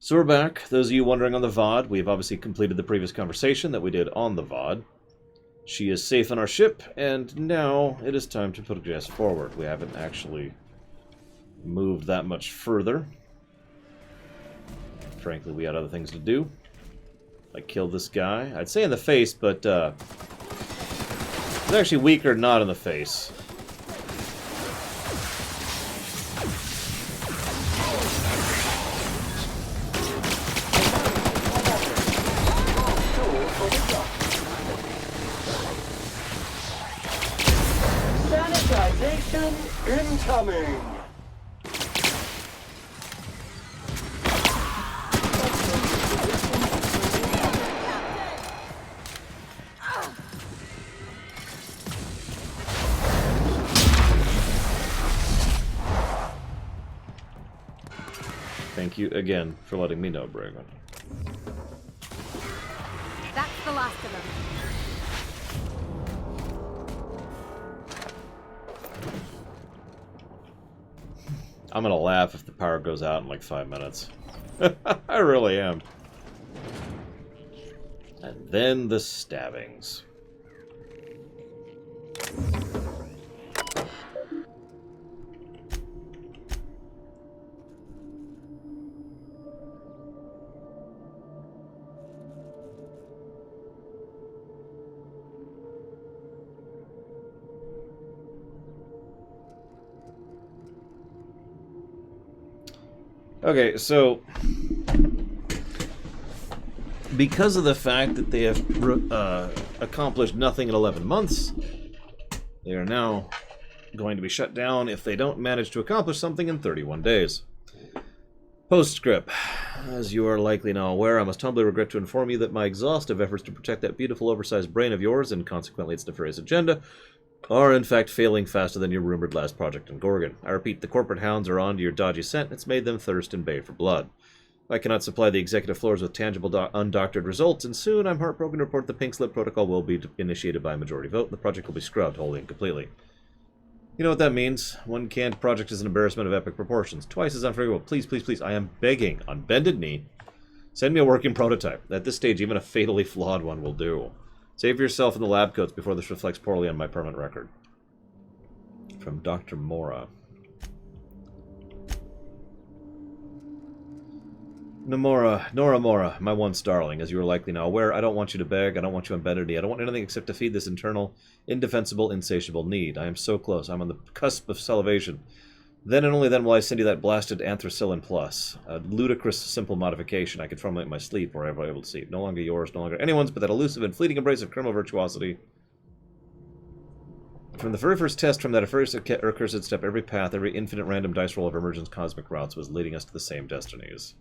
So we're back. Those of you wondering on the VOD, we've obviously completed the previous conversation that we did on the VOD. She is safe on our ship, and now it is time to progress forward. We haven't actually moved that much further. Frankly, we had other things to do. Like kill this guy. I'd say in the face, but he's actually weaker not in the face. Sanitization incoming! Thank you again for letting me know, Bragon. That's the last of them. I'm gonna laugh if the power goes out in like 5 minutes. I really am. And then the stabbings. Okay, so because of the fact that they have accomplished nothing in 11 months, they are now going to be shut down if they don't manage to accomplish something in 31 days. Postscript. As you are likely now aware, I must humbly regret to inform you that my exhaustive efforts to protect that beautiful oversized brain of yours, and consequently its nefarious agenda, are in fact failing faster than your rumored last project in Gorgon. I repeat, the corporate hounds are on to your dodgy scent. It's made them thirst and bay for blood. I cannot supply the executive floors with tangible, undoctored results, and soon I'm heartbroken to report the Pink Slip Protocol will be initiated by a majority vote, and the project will be scrubbed wholly and completely. You know what that means? One canned project is an embarrassment of epic proportions. Twice as unforgivable. Please, please, please, I am begging, on bended knee, send me a working prototype. At this stage, even a fatally flawed one will do. Save yourself in the lab coats before this reflects poorly on my permanent record. From Dr. Mora. Nora Mora, my once darling, as you are likely now aware, I don't want you to beg, I don't want you on bended knee, I don't want anything except to feed this internal, indefensible, insatiable need. I am so close, I'm on the cusp of salivation. Then and only then will I send you that blasted Anthracillin Plus, a ludicrous simple modification I could formulate in my sleep, were I ever able to see it. No longer yours, no longer anyone's, but that elusive and fleeting embrace of criminal virtuosity. From the very first test, from that first accursed step, every path, every infinite random dice roll of emergence cosmic routes was leading us to the same destinies.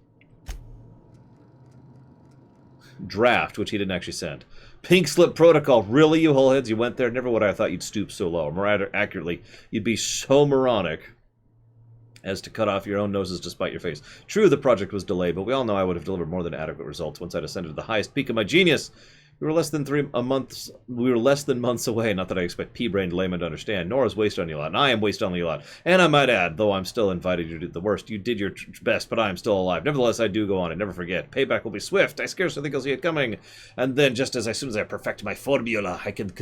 Draft, which he didn't actually send. Pink Slip Protocol. Really, you hullheads? You went there? Never would I have thought you'd stoop so low. More accurately, you'd be so moronic as to cut off your own noses to spite your face. True, the project was delayed, but we all know I would have delivered more than adequate results once I'd ascended to the highest peak of my genius. We were less than months away. Not that I expect pea-brained laymen to understand. Nora's wasted on you a lot, and I am wasted on you a lot. And I might add, though I'm still invited you to do the worst, you did your best, but I am still alive. Nevertheless, I do go on, and never forget. Payback will be swift. I scarcely think I'll see it coming. And then, just as soon as I perfect my formula, I can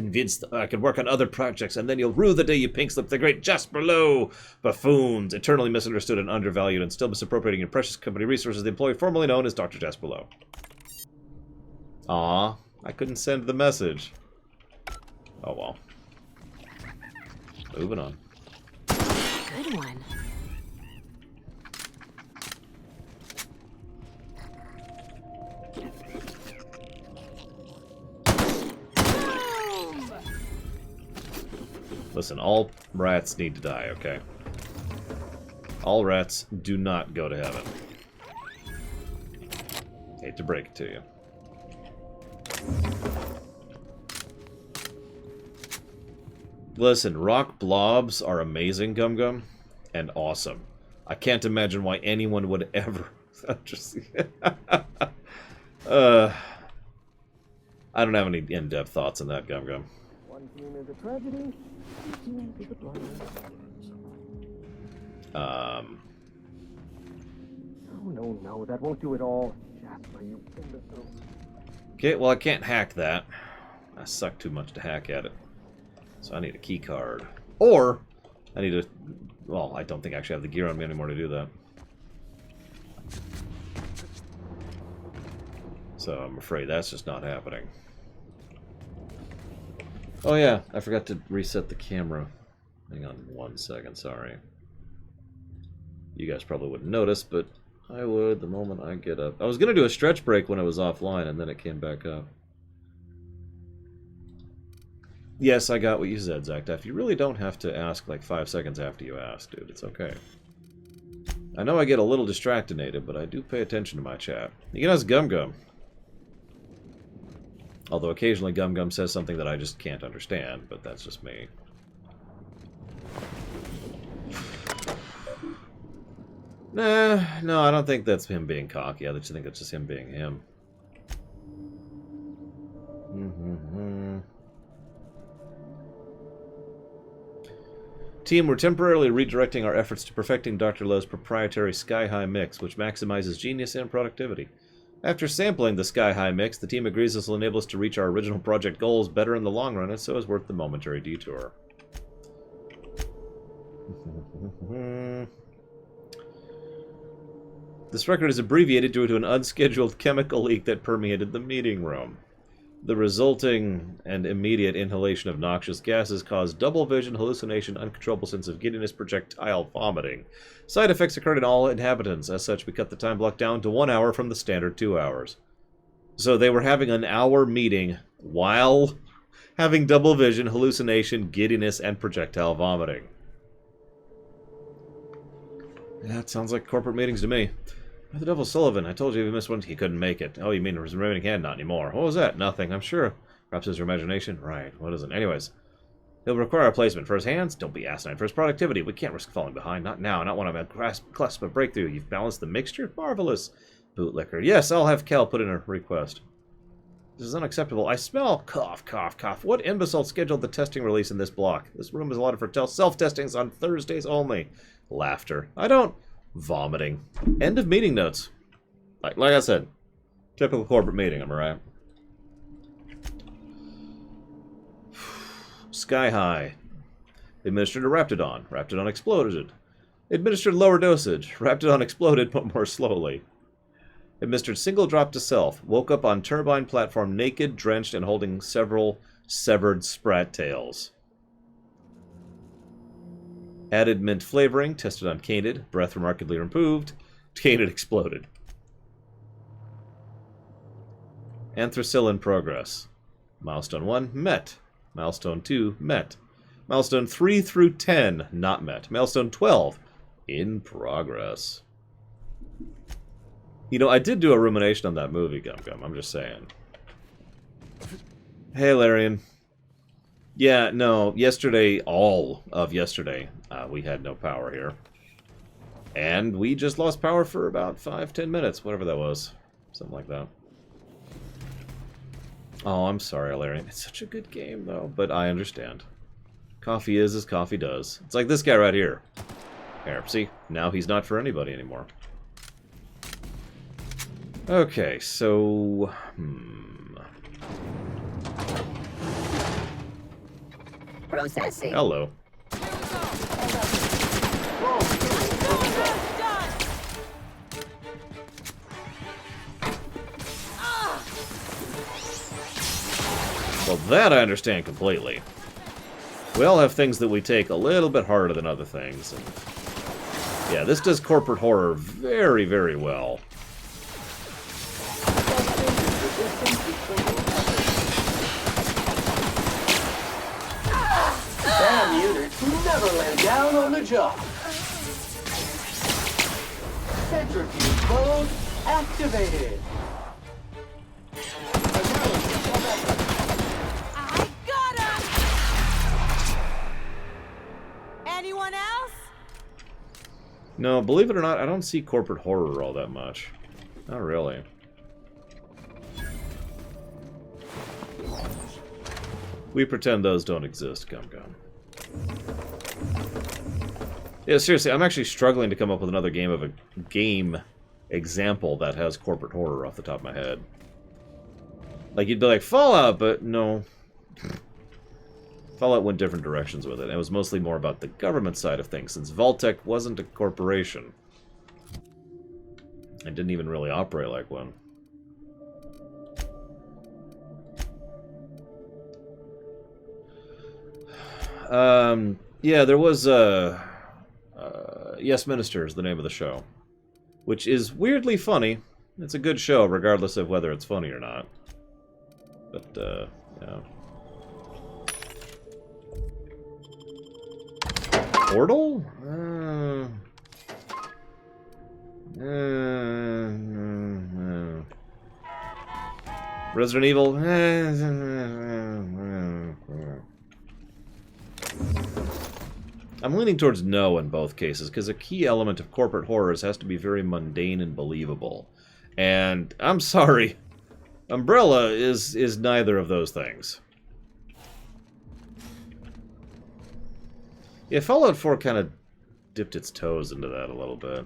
work on other projects, and then you'll rue the day you pink slip the great Jasper Lowe. Buffoons, eternally misunderstood and undervalued, and still misappropriating your precious company resources, the employee formerly known as Dr. Jasper Lowe. Aww. I couldn't send the message. Oh well. Moving on. Good one. Listen, all rats need to die, okay? All rats do not go to heaven. Hate to break it to you. Listen, rock blobs are amazing, Gum Gum, and awesome. I can't imagine why anyone would ever just. I don't have any in-depth thoughts on that, Gum Gum. One team is a tragedy, two is a blunder. No, that won't do it all. Jasper, you imbecile. Okay, well I can't hack that. I suck too much to hack at it. So I need a key card. Or, I need a... Well, I don't think I actually have the gear on me anymore to do that. So I'm afraid that's just not happening. Oh yeah, I forgot to reset the camera. Hang on 1 second, sorry. You guys probably wouldn't notice, but I would the moment I get up. I was going to do a stretch break when I was offline, and then it came back up. Yes, I got what you said, Zactaf. You really don't have to ask like 5 seconds after you ask, dude. It's okay. I know I get a little distracted, but I do pay attention to my chat. You can ask Gum Gum. Although occasionally Gum Gum says something that I just can't understand, but that's just me. Nah, no, I don't think that's him being cocky. I just think it's just him being him. Team, we're temporarily redirecting our efforts to perfecting Dr. Lowe's proprietary Sky High mix, which maximizes genius and productivity. After sampling the Sky High mix, the team agrees this will enable us to reach our original project goals better in the long run, and so is worth the momentary detour. This record is abbreviated due to an unscheduled chemical leak that permeated the meeting room. The resulting and immediate inhalation of noxious gases caused double vision, hallucination, uncontrollable sense of giddiness, projectile vomiting. Side effects occurred in all inhabitants. As such, we cut the time block down to 1 hour from the standard 2 hours. So they were having an hour meeting while having double vision, hallucination, giddiness, and projectile vomiting. Yeah, it sounds like corporate meetings to me. The Devil Sullivan, I told you if you missed one, he couldn't make it. Oh, you mean his remaining hand? Not anymore. What was that? Nothing, I'm sure. Perhaps his imagination? Right, what is it? Anyways, he'll require a replacement. For his hands? Don't be asinine. For his productivity, we can't risk falling behind. Not now, not when I'm at cusp of breakthrough. You've balanced the mixture? Marvelous. Bootlicker. Yes, I'll have Cal put in a request. This is unacceptable. I smell... Cough, cough, cough. What imbecile scheduled the testing release in this block? This room is allotted for self-testings on Thursdays only. Laughter. I don't... Vomiting. End of meeting notes. Like I said, typical corporate meeting, am I right? Sky High. Administered a Raptidon. Raptidon exploded. Administered lower dosage. Raptidon exploded, but more slowly. Administered single drop to self. Woke up on turbine platform naked, drenched, and holding several severed sprat tails. Added mint flavoring. Tested on Canid. Breath remarkably improved. Canid exploded. Anthracillin progress. Milestone 1, met. Milestone 2, met. Milestone 3 through 10, not met. Milestone 12, in progress. You know, I did do a rumination on that movie, Gum Gum, I'm just saying. Hey, Larian. Yeah, no, yesterday, all of yesterday, we had no power here. And we just lost power for about 5-10 minutes, whatever that was. Something like that. Oh, I'm sorry, Larian. It's such a good game, though, but I understand. Coffee is as coffee does. It's like this guy right here. Here, see? Now he's not for anybody anymore. Okay, so... Processing. Hello. Well, that I understand completely. We all have things that we take a little bit harder than other things. And yeah, this does corporate horror very, very well. Damn units never lay down on the job. Centrifuge mode activated. I got him! Anyone else? No, believe it or not, I don't see corporate horror all that much. Not really. We pretend those don't exist, Gum Gum. Yeah, seriously, I'm actually struggling to come up with another game example that has corporate horror off the top of my head. Like, you'd be like, Fallout, but no. Fallout went different directions with it. It was mostly more about the government side of things, since Vault-Tec wasn't a corporation. It didn't even really operate like one. Yeah, there was, Yes Minister is the name of the show. Which is weirdly funny. It's a good show, regardless of whether it's funny or not. But, yeah. Portal? Resident Evil? I'm leaning towards no in both cases, because a key element of corporate horrors has to be very mundane and believable. And, I'm sorry, Umbrella is neither of those things. Yeah, Fallout 4 kind of dipped its toes into that a little bit.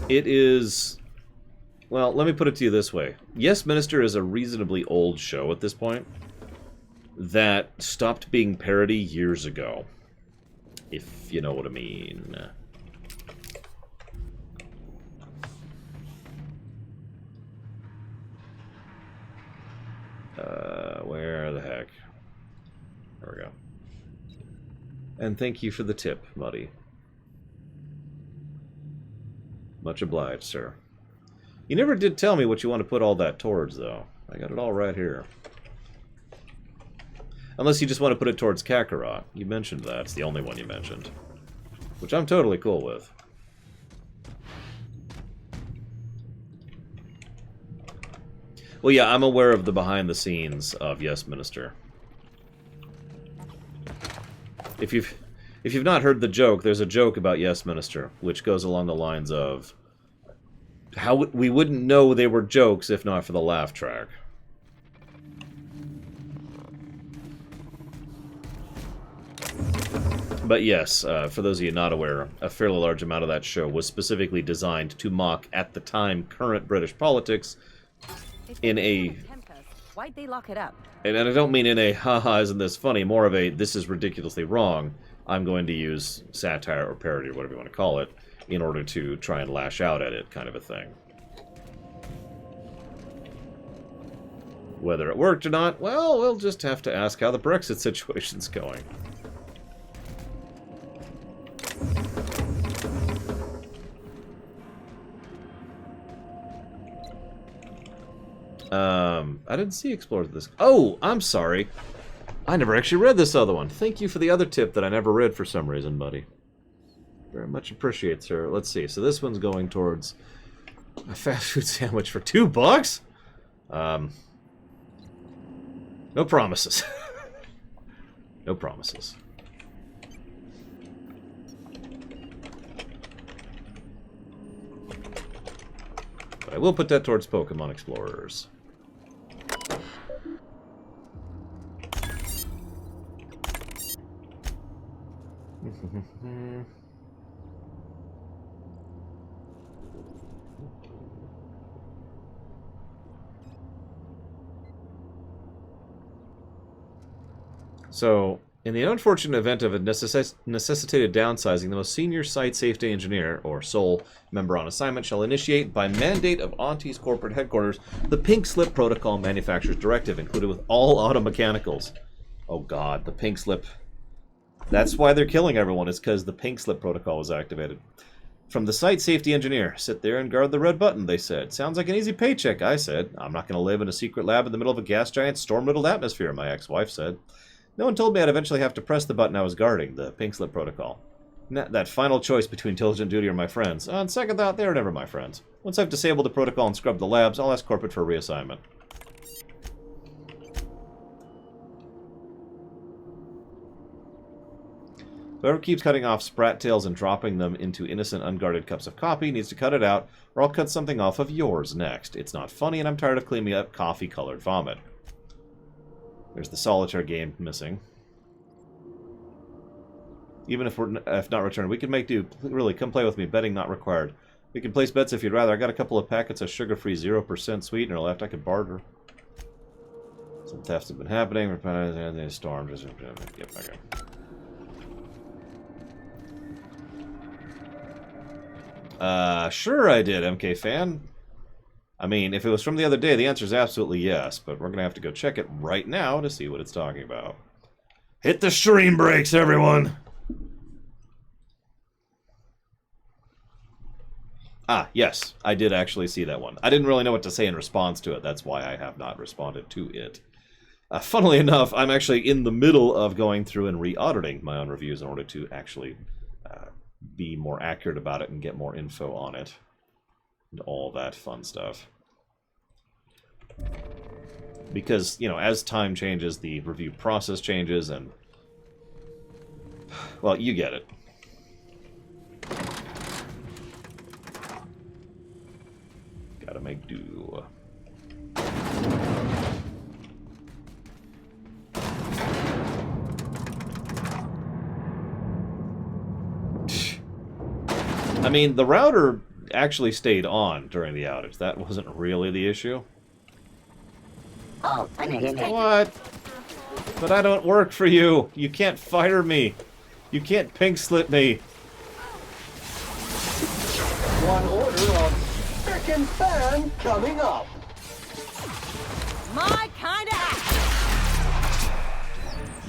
It is... Well, let me put it to you this way. Yes, Minister is a reasonably old show at this point that stopped being parody years ago. If you know what I mean. Where the heck? There we go. And thank you for the tip, Muddy. Much obliged, sir. You never did tell me what you want to put all that towards, though. I got it all right here. Unless you just want to put it towards Kakarot. You mentioned that. It's the only one you mentioned. Which I'm totally cool with. Well, yeah, I'm aware of the behind-the-scenes of Yes Minister. If you've not heard the joke, there's a joke about Yes Minister, which goes along the lines of how we wouldn't know they were jokes if not for the laugh track. But yes, for those of you not aware, a fairly large amount of that show was specifically designed to mock, at the time, current British politics in a... Why'd they lock it up? And I don't mean in a, haha, isn't this funny, more of a, this is ridiculously wrong, I'm going to use satire or parody or whatever you want to call it, in order to try and lash out at it, kind of a thing. Whether it worked or not, well, we'll just have to ask how the Brexit situation's going. I didn't see Explorers this. Oh, I'm sorry. I never actually read this other one. Thank you for the other tip that I never read for some reason, buddy. Very much appreciate, sir. Let's see. So this one's going towards a fast food sandwich for $2? No promises. No promises. But I will put that towards Pokemon Explorers. So, in the unfortunate event of a necessitated downsizing, the most senior site safety engineer, or sole member on assignment, shall initiate, by mandate of Auntie's corporate headquarters, the Pink Slip Protocol Manufacturer's Directive, included with all auto mechanicals. Oh god, the Pink Slip. That's why they're killing everyone, is because the Pink Slip Protocol was activated. From the site safety engineer, sit there and guard the red button, they said. Sounds like an easy paycheck, I said. I'm not going to live in a secret lab in the middle of a gas giant's storm-riddled atmosphere, my ex-wife said. No one told me I'd eventually have to press the button I was guarding, the Pink Slip Protocol. That final choice between Diligent Duty or my friends. On second thought, they were never my friends. Once I've disabled the protocol and scrubbed the labs, I'll ask corporate for reassignment. Whoever keeps cutting off sprat tails and dropping them into innocent, unguarded cups of coffee needs to cut it out, or I'll cut something off of yours next. It's not funny, and I'm tired of cleaning up coffee-colored vomit. There's the solitaire game missing. Even if not returned, we can make do. Really, come play with me. Betting not required. We can place bets if you'd rather. I got a couple of packets of sugar-free 0% sweetener left. I could barter. Some thefts have been happening. Storms. Yep, okay. Sure I did, MK fan. I mean, if it was from the other day, the answer is absolutely yes, but we're going to have to go check it right now to see what it's talking about. Hit the stream brakes, everyone! Ah, yes, I did actually see that one. I didn't really know what to say in response to it. That's why I have not responded to it. Funnily enough, I'm actually in the middle of going through and re-auditing my own reviews in order to actually be more accurate about it and get more info on it. And all that fun stuff. Because, you know, as time changes, the review process changes, and... well, you get it. Gotta make do. I mean, the router actually stayed on during the outage. That wasn't really the issue. Oh, What? But I don't work for you. You can't fire me. You can't pink slip me. One order of frickin' fan coming up. My kind of act.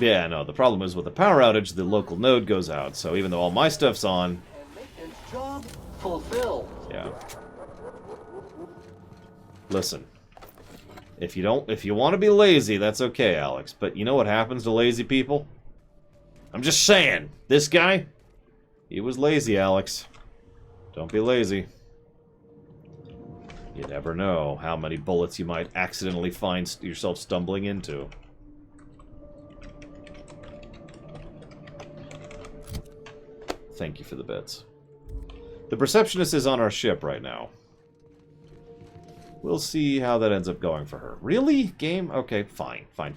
Yeah, no, the problem is with the power outage, the local node goes out. So even though all my stuff's on... And maintenance job fulfilled. yeah. Listen. If you want to be lazy, that's okay, Alex. But you know what happens to lazy people? I'm just saying. This guy, he was lazy, Alex. Don't be lazy. You never know how many bullets you might accidentally find yourself stumbling into. Thank you for the bits. The Perceptionist is on our ship right now. We'll see how that ends up going for her. Really? Game? Okay, fine. Fine.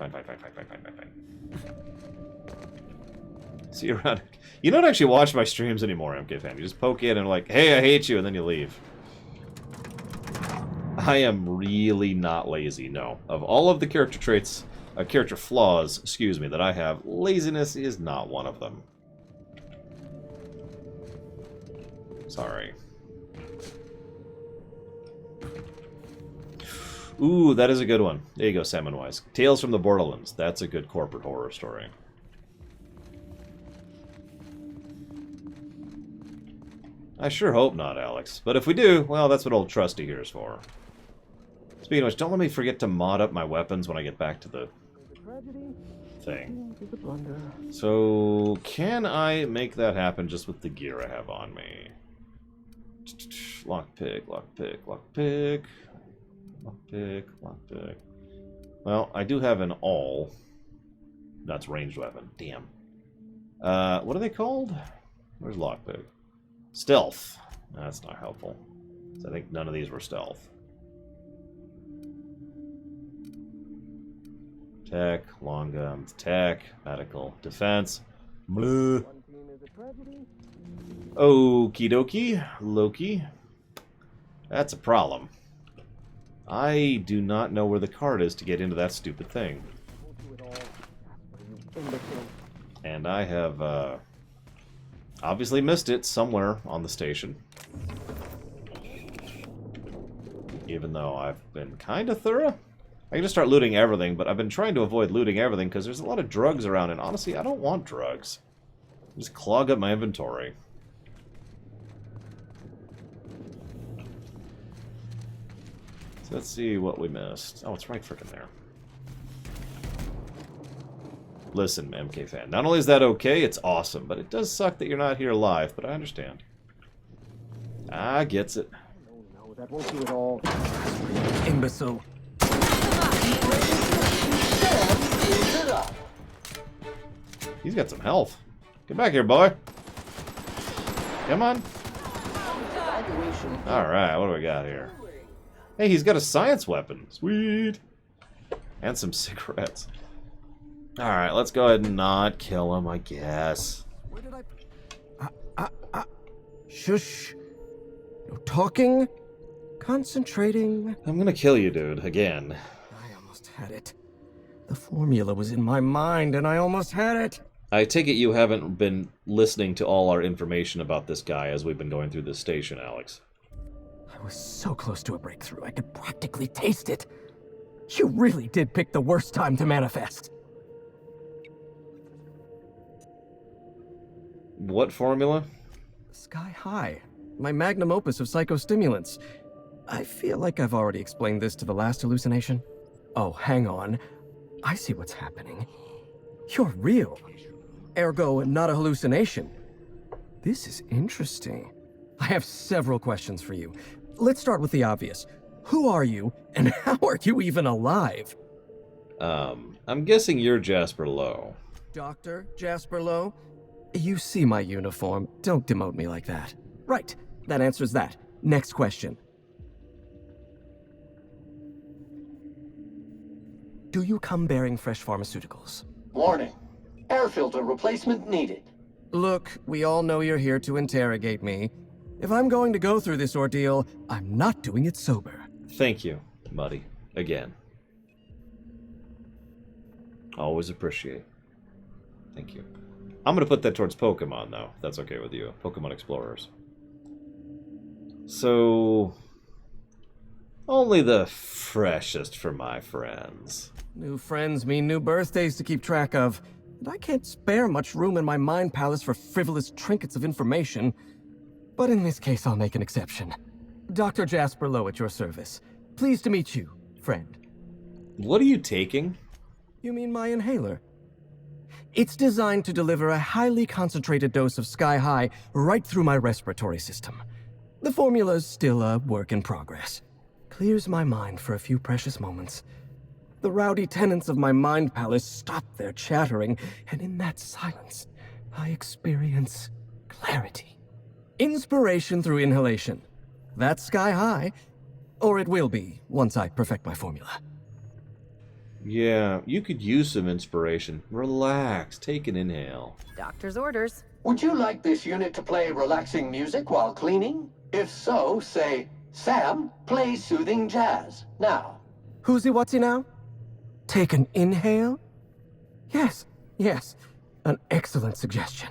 See you around. You don't actually watch my streams anymore, MK fan. You just poke in and like, hey, I hate you, and then you leave. I am really not lazy, no. Of all of the character traits, character flaws, excuse me, that I have, laziness is not one of them. Sorry. Ooh, that is a good one. There you go, Salmonwise. Tales from the Borderlands. That's a good corporate horror story. I sure hope not, Alex. But if we do, well, that's what old Trusty here is for. Speaking of which, don't let me forget to mod up my weapons when I get back to the thing. So, can I make that happen just with the gear I have on me? Lockpick. Well, I do have an awl. That's ranged weapon. Damn. What are they called? Where's lockpick? Stealth. That's not helpful. So I think none of these were stealth. Tech, long guns, tech, medical, defense. Blue. Okie dokie, Loki. That's a problem. I do not know where the card is to get into that stupid thing. And I have, obviously missed it somewhere on the station. Even though I've been kind of thorough. I can just start looting everything, but I've been trying to avoid looting everything because there's a lot of drugs around, and honestly, I don't want drugs. Just clog up my inventory. So let's see what we missed. Oh, it's right frickin' there. Listen, MK fan, not only is that okay, it's awesome, but it does suck that you're not here live, but I understand. I gets it. No, that won't do it all. Imbecile. Sam eats it up. He's got some health. Get back here, boy. Come on. Evaluation. Alright, what do we got here? Hey, he's got a science weapon. Sweet. And some cigarettes. Alright, let's go ahead and not kill him, I guess. Where did Shush. No talking. Concentrating. I'm gonna kill you, dude, again. I almost had it. The formula was in my mind, and I almost had it. I take it you haven't been listening to all our information about this guy as we've been going through this station, Alex. I was so close to a breakthrough, I could practically taste it. You really did pick the worst time to manifest. What formula? Sky High, my magnum opus of psychostimulants. I feel like I've already explained this to the last hallucination. Oh, hang on. I see what's happening. You're real. Ergo, not a hallucination. This is interesting. I have several questions for you. Let's start with the obvious. Who are you, and how are you even alive? I'm guessing you're Jasper Lowe. Dr. Jasper Lowe? You see my uniform. Don't demote me like that. Right. That answers that. Next question. Do you come bearing fresh pharmaceuticals? Warning. Air filter replacement needed. Look, we all know you're here to interrogate me. If I'm going to go through this ordeal, I'm not doing it sober. Thank you, Muddy. Again. Always appreciate. Thank you. I'm gonna put that towards Pokemon, though, if that's okay with you. Pokemon Explorers. So... only the freshest for my friends. New friends mean new birthdays to keep track of. And I can't spare much room in my mind palace for frivolous trinkets of information. But in this case, I'll make an exception. Dr. Jasper Lowe at your service. Pleased to meet you, friend. What are you taking? You mean my inhaler? It's designed to deliver a highly concentrated dose of Sky High right through my respiratory system. The formula's still a work in progress. Clears my mind for a few precious moments. The rowdy tenants of my mind palace stop their chattering, and in that silence, I experience clarity. Inspiration through inhalation. That's Sky High. Or it will be, once I perfect my formula. Yeah, you could use some inspiration. Relax, take an inhale. Doctor's orders. Would you like this unit to play relaxing music while cleaning? If so, say, Sam, play soothing jazz. Now. Who'sy whatsy now? Take an inhale? Yes, yes. An excellent suggestion.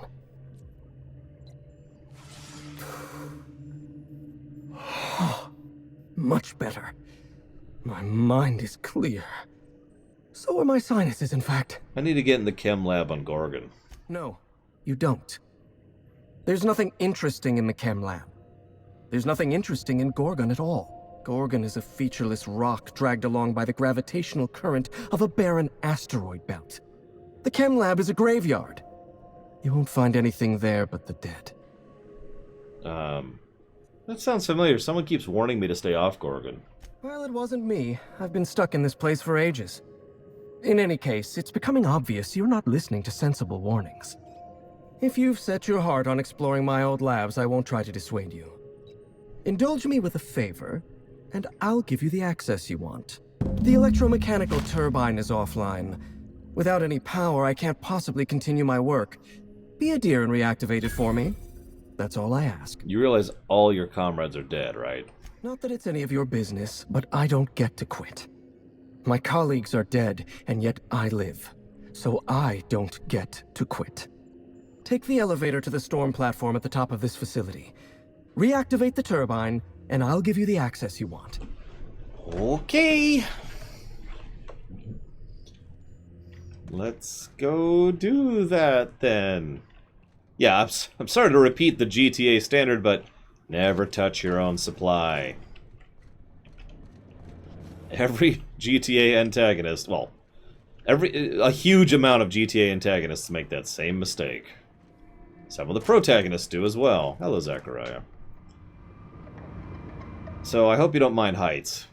Much better. My mind is clear. So are my sinuses, in fact. I need to get in the chem lab on Gorgon. No, you don't. There's nothing interesting in the chem lab. There's nothing interesting in Gorgon at all. Gorgon is a featureless rock dragged along by the gravitational current of a barren asteroid belt. The chem lab is a graveyard. You won't find anything there but the dead. That sounds familiar. Someone keeps warning me to stay off Gorgon. Well, it wasn't me. I've been stuck in this place for ages. In any case, it's becoming obvious you're not listening to sensible warnings. If you've set your heart on exploring my old labs, I won't try to dissuade you. Indulge me with a favor, and I'll give you the access you want. The electromechanical turbine is offline. Without any power, I can't possibly continue my work. Be a dear and reactivate it for me. That's all I ask. You realize all your comrades are dead, right? Not that it's any of your business, but I don't get to quit. My colleagues are dead, and yet I live. So I don't get to quit. Take the elevator to the storm platform at the top of this facility. Reactivate the turbine, and I'll give you the access you want. Okay. Let's go do that then. Yeah, I'm sorry to repeat the GTA standard, but never touch your own supply. Every GTA antagonist, well, a huge amount of GTA antagonists make that same mistake. Some of the protagonists do as well. Hello, Zachariah. So I hope you don't mind heights.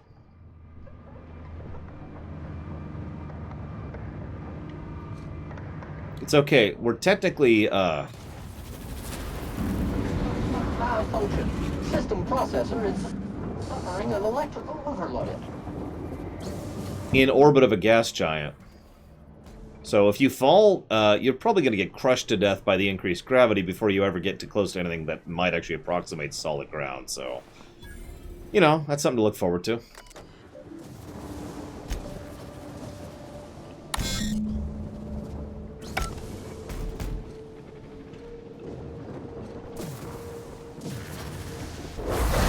It's okay. We're technically, Malfunction. System processor is suffering an electrical overload. in orbit of a gas giant. So if you fall, you're probably going to get crushed to death by the increased gravity before you ever get too close to anything that might actually approximate solid ground. So, you know, that's something to look forward to.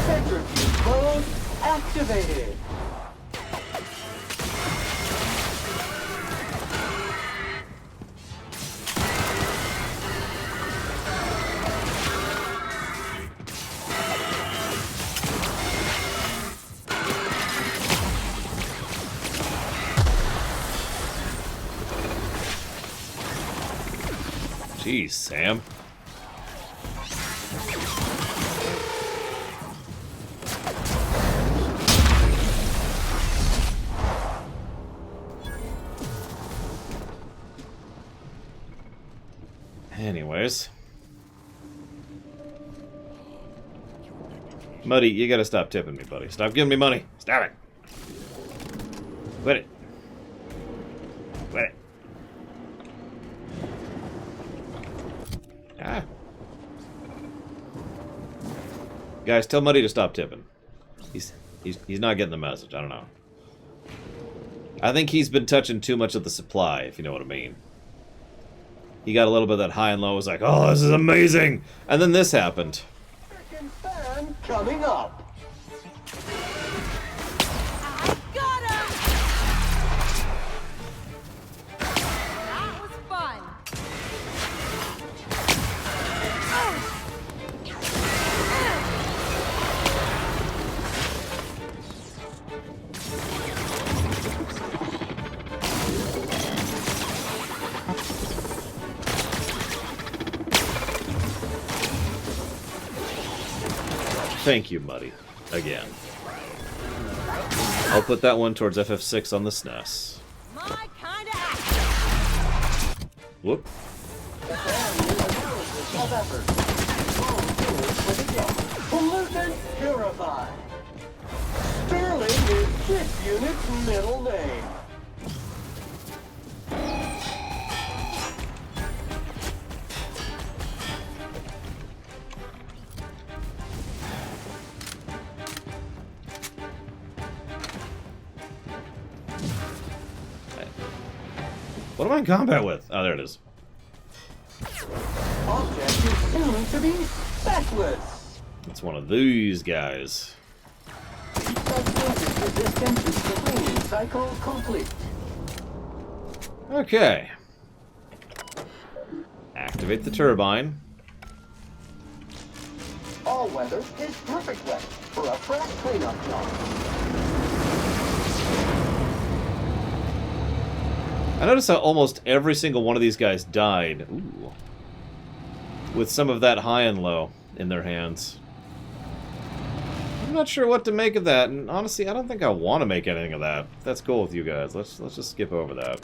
Centrifuge mode activated. Jeez, Sam. Anyways. Muddy, you gotta stop tipping me, buddy. Stop giving me money. Stop it. Quit it. Quit it. Ah. Guys, tell Muddy to stop tipping. He's not getting the message. I don't know. I think he's been touching too much of the supply, if you know what I mean. He got a little bit of that high and low. Was like, oh, this is amazing. And then this happened. Second fan coming up. I got him! That was fun. Thank you, Muddy. Again. I'll put that one towards FF6 on the SNES. My kind of action. Whoop. Of effort. Pollutant purified. Sterling is this unit's middle name. What am I in combat with? Oh, there it is. Object is soon to be specialist. It's one of these guys. Osmosis resistance is the cleaning cycle complete. Okay. Activate the turbine. All weather is perfect weather for a fresh cleanup job. I noticed how almost every single one of these guys died. Ooh. With some of that high and low in their hands. I'm not sure what to make of that, and honestly, I don't think I want to make anything of that. If that's cool with you guys. Let's just skip over that.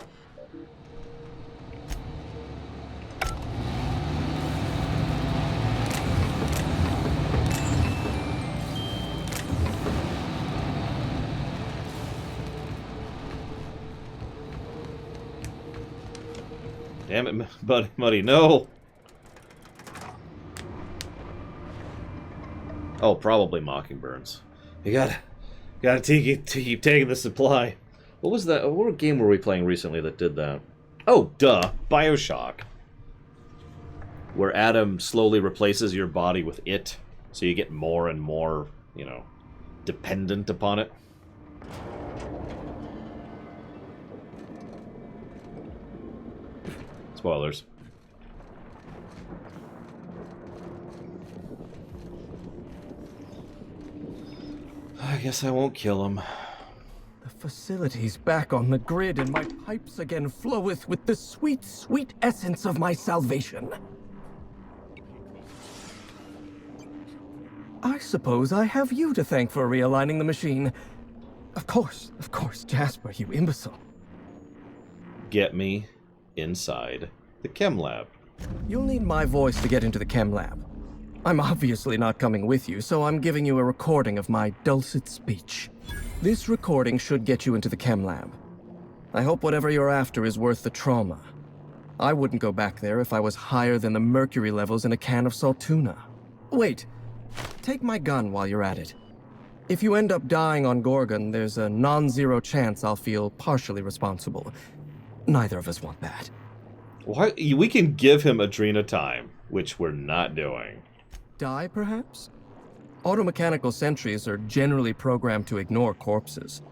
Damn it, Muddy, no! Oh, probably Mockingbirds. You gotta keep taking the supply. What was that? What game were we playing recently that did that? Oh, duh, BioShock. Where Adam slowly replaces your body with it, so you get more and more, you know, dependent upon it. Spoilers. I guess I won't kill him. The facility's back on the grid, and my pipes again floweth with the sweet, sweet essence of my salvation. I suppose I have you to thank for realigning the machine. Of course, Jasper, you imbecile. Get me inside The chem lab. You'll need my voice to get into the chem lab. I'm obviously not coming with you, so I'm giving you a recording of my dulcet speech. This recording should get you into the chem lab. I hope whatever you're after is worth the trauma. I wouldn't go back there if I was higher than the mercury levels in a can of salt tuna. Wait, take my gun while you're at it. If you end up dying on Gorgon, there's a non-zero chance I'll feel partially responsible. Neither of us want that. Why, we can give him Adrena time, which we're not doing. Die, perhaps? Automechanical sentries are generally programmed to ignore corpses.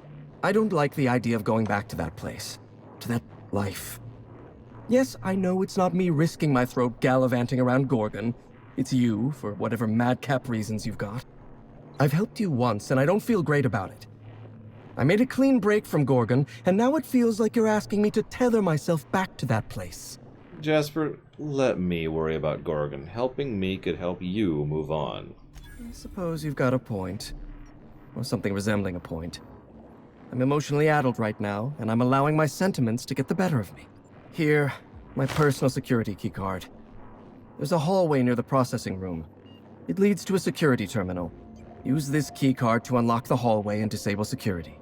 I don't like the idea of going back to that place, to that life. Yes, I know it's not me risking my throat gallivanting around Gorgon. It's you, for whatever madcap reasons you've got. I've helped you once, and I don't feel great about it. I made a clean break from Gorgon, and now it feels like you're asking me to tether myself back to that place. Jasper, let me worry about Gorgon. Helping me could help you move on. I suppose you've got a point. Or something resembling a point. I'm emotionally addled right now, and I'm allowing my sentiments to get the better of me. Here, my personal security keycard. There's a hallway near the processing room. It leads to a security terminal. Use this keycard to unlock the hallway and disable security.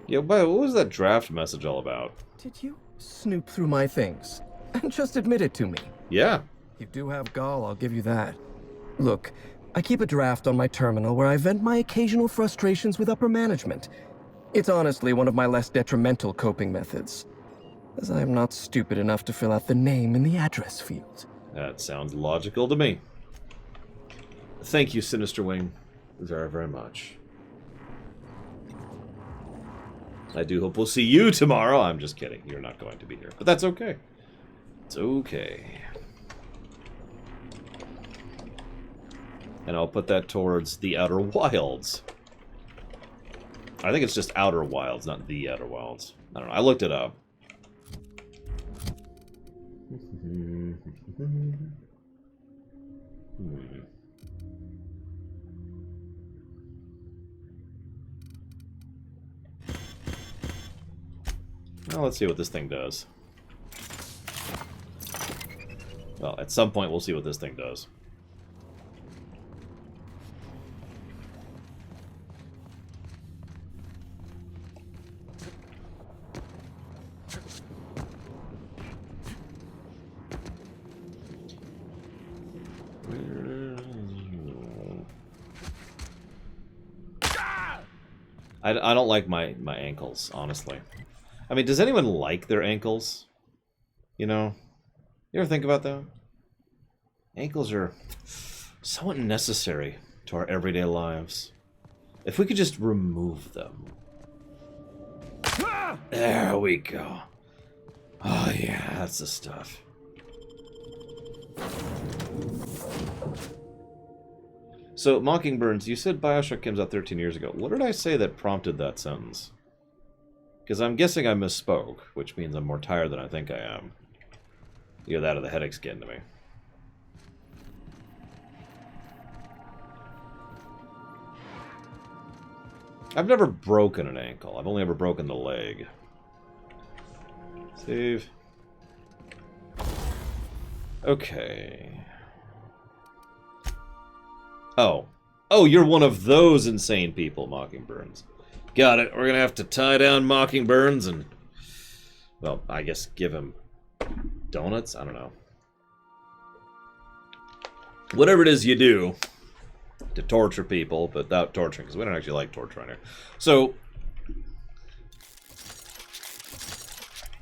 Yeah, but what was that draft message all about? Did you snoop through my things? And just admit it to me. Yeah. You do have gall, I'll give you that. Look, I keep a draft on my terminal where I vent my occasional frustrations with upper management. It's honestly one of my less detrimental coping methods, as I am not stupid enough to fill out the name in the address field. That sounds logical to me. Thank you, Sinister Wing, very, very much. I do hope we'll see you tomorrow. I'm just kidding. You're not going to be here. But that's okay. It's okay. And I'll put that towards the Outer Wilds. I think it's just Outer Wilds, not the Outer Wilds. I don't know. I looked it up. Well, let's see what this thing does. Well, at some point we'll see what this thing does. I don't like my ankles, honestly. I mean, does anyone like their ankles? You know? You ever think about that? Ankles are so unnecessary to our everyday lives. If we could just remove them. There we go. Oh yeah, that's the stuff. So, Mockingbirds, you said Bioshock comes out 13 years ago. What did I say that prompted that sentence? Because I'm guessing I misspoke, which means I'm more tired than I think I am. Either that or the headache's getting to me. I've never broken an ankle. I've only ever broken the leg. Save. Okay. Oh. Oh, you're one of those insane people, Mockingbirds. Got it. We're gonna have to tie down Mockingbirds and... well, I guess give him donuts? I don't know. Whatever it is you do to torture people, but without torturing, because we don't actually like torture on here. So...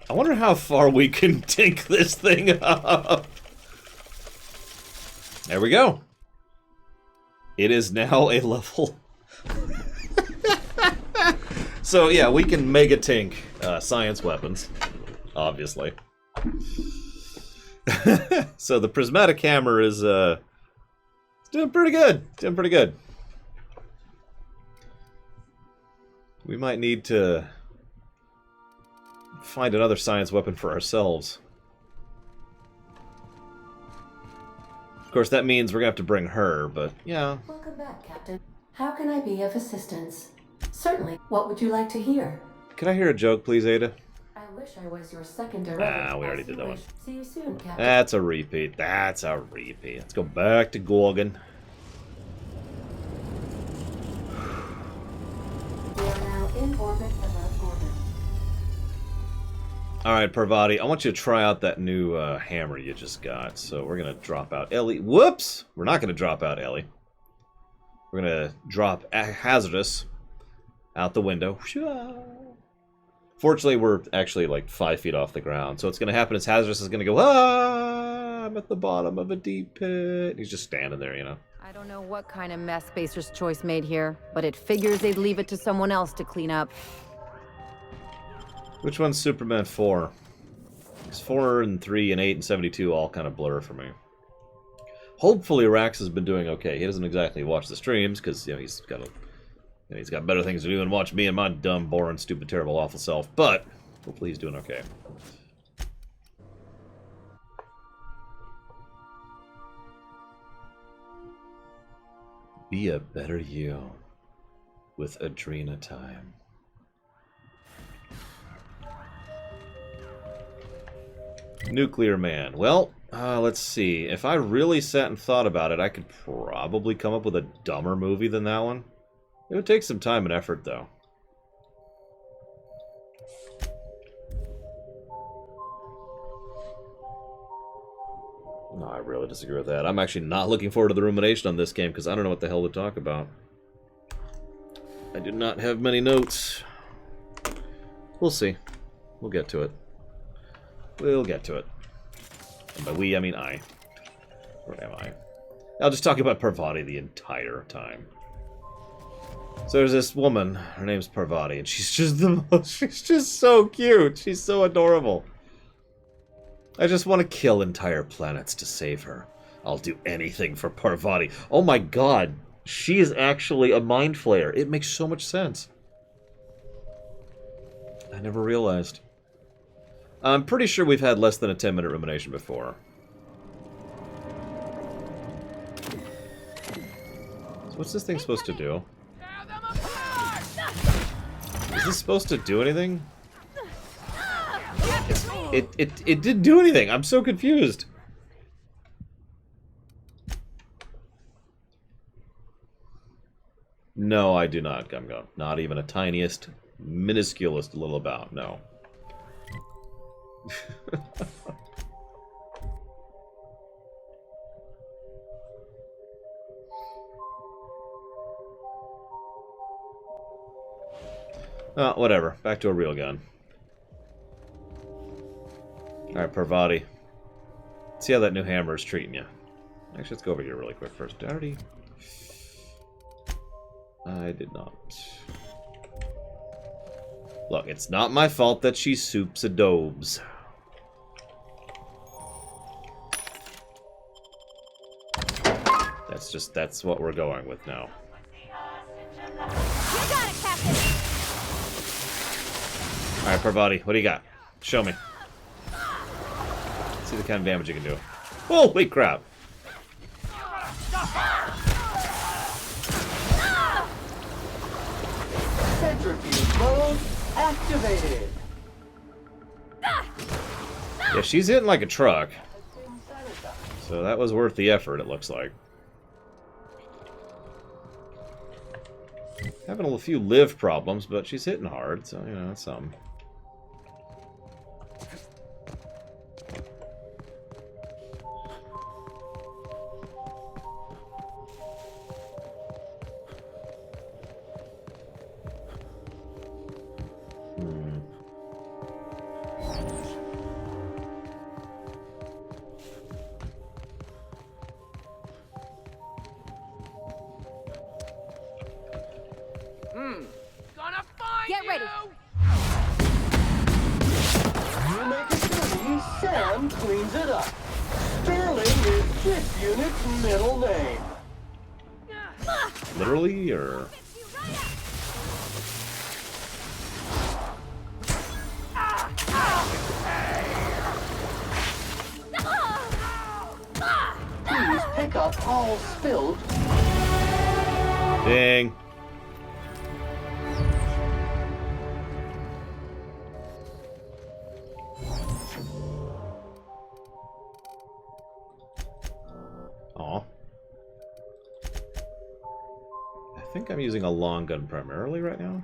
I wonder how far we can take this thing up. There we go. It is now a level. So yeah, we can mega tank science weapons, obviously. So the prismatic hammer is doing pretty good. Doing pretty good. We might need to find another science weapon for ourselves. Of course, that means we're gonna have to bring her, but yeah. Welcome back, Captain. How can I be of assistance? Certainly. What would you like to hear? Can I hear a joke, please, Ada? I wish I was your second Ah, director. we already did that one. See you soon, Captain. That's a repeat. That's a repeat. Let's go back to Gorgon. We are now in orbit above orbit. Alright, Parvati, I want you to try out that new hammer you just got. So we're going to drop out Ellie. Whoops! We're not going to drop out Ellie. We're going to drop Hazardous out the window. Fortunately, we're actually like 5 feet off the ground. So what's going to happen is Hazardous is going to go, ah, I'm at the bottom of a deep pit. He's just standing there, you know. I don't know what kind of mess Spacer's Choice made here, but it figures they'd leave it to someone else to clean up. Which one's Superman 4? It's 4 and 3 and 8 and 72 all kind of blur for me. Hopefully Rax has been doing okay. He doesn't exactly watch the streams because he's got better things to do than watch me and my dumb, boring, stupid, terrible, awful self. But hopefully he's doing okay. Be a better you with Adrena time. Nuclear Man. Well, let's see. If I really sat and thought about it, I could probably come up with a dumber movie than that one. It would take some time and effort, though. No, I really disagree with that. I'm actually not looking forward to the rumination on this game because I don't know what the hell to talk about. I do not have many notes. We'll see. We'll get to it. We'll get to it. And by we, I mean I. Where am I? I'll just talk about Parvati the entire time. So there's this woman, her name's Parvati, and she's just the most, she's just so cute. She's so adorable. I just want to kill entire planets to save her. I'll do anything for Parvati. Oh my god, she is actually a mind flayer. It makes so much sense. I never realized. I'm pretty sure we've had less than a 10-minute rumination before. So what's this thing supposed to do? Is this supposed to do anything? It didn't do anything. I'm so confused. No, I do not, Gumgum. Not even a tiniest, minusculest little about. No. Whatever. Back to a real gun. Alright, Parvati. Let's see how that new hammer is treating you. Actually, let's go over here really quick first. Did I already? I did not. Look, it's not my fault that she soups adobes. That's what we're going with now. You got it, Captain! Alright, Parvati, what do you got? Show me. Let's see the kind of damage you can do. Holy crap! Centrifuge mode activated. Yeah, she's hitting like a truck. So that was worth the effort, it looks like. Having a few live problems, but she's hitting hard, so, you know, that's something. Get ready! You make it dirty, Sam cleans it up. Sterling is this unit's middle name. Literally, or... Please pick up all spilled. Ding. Aw. I think I'm using a long gun primarily right now.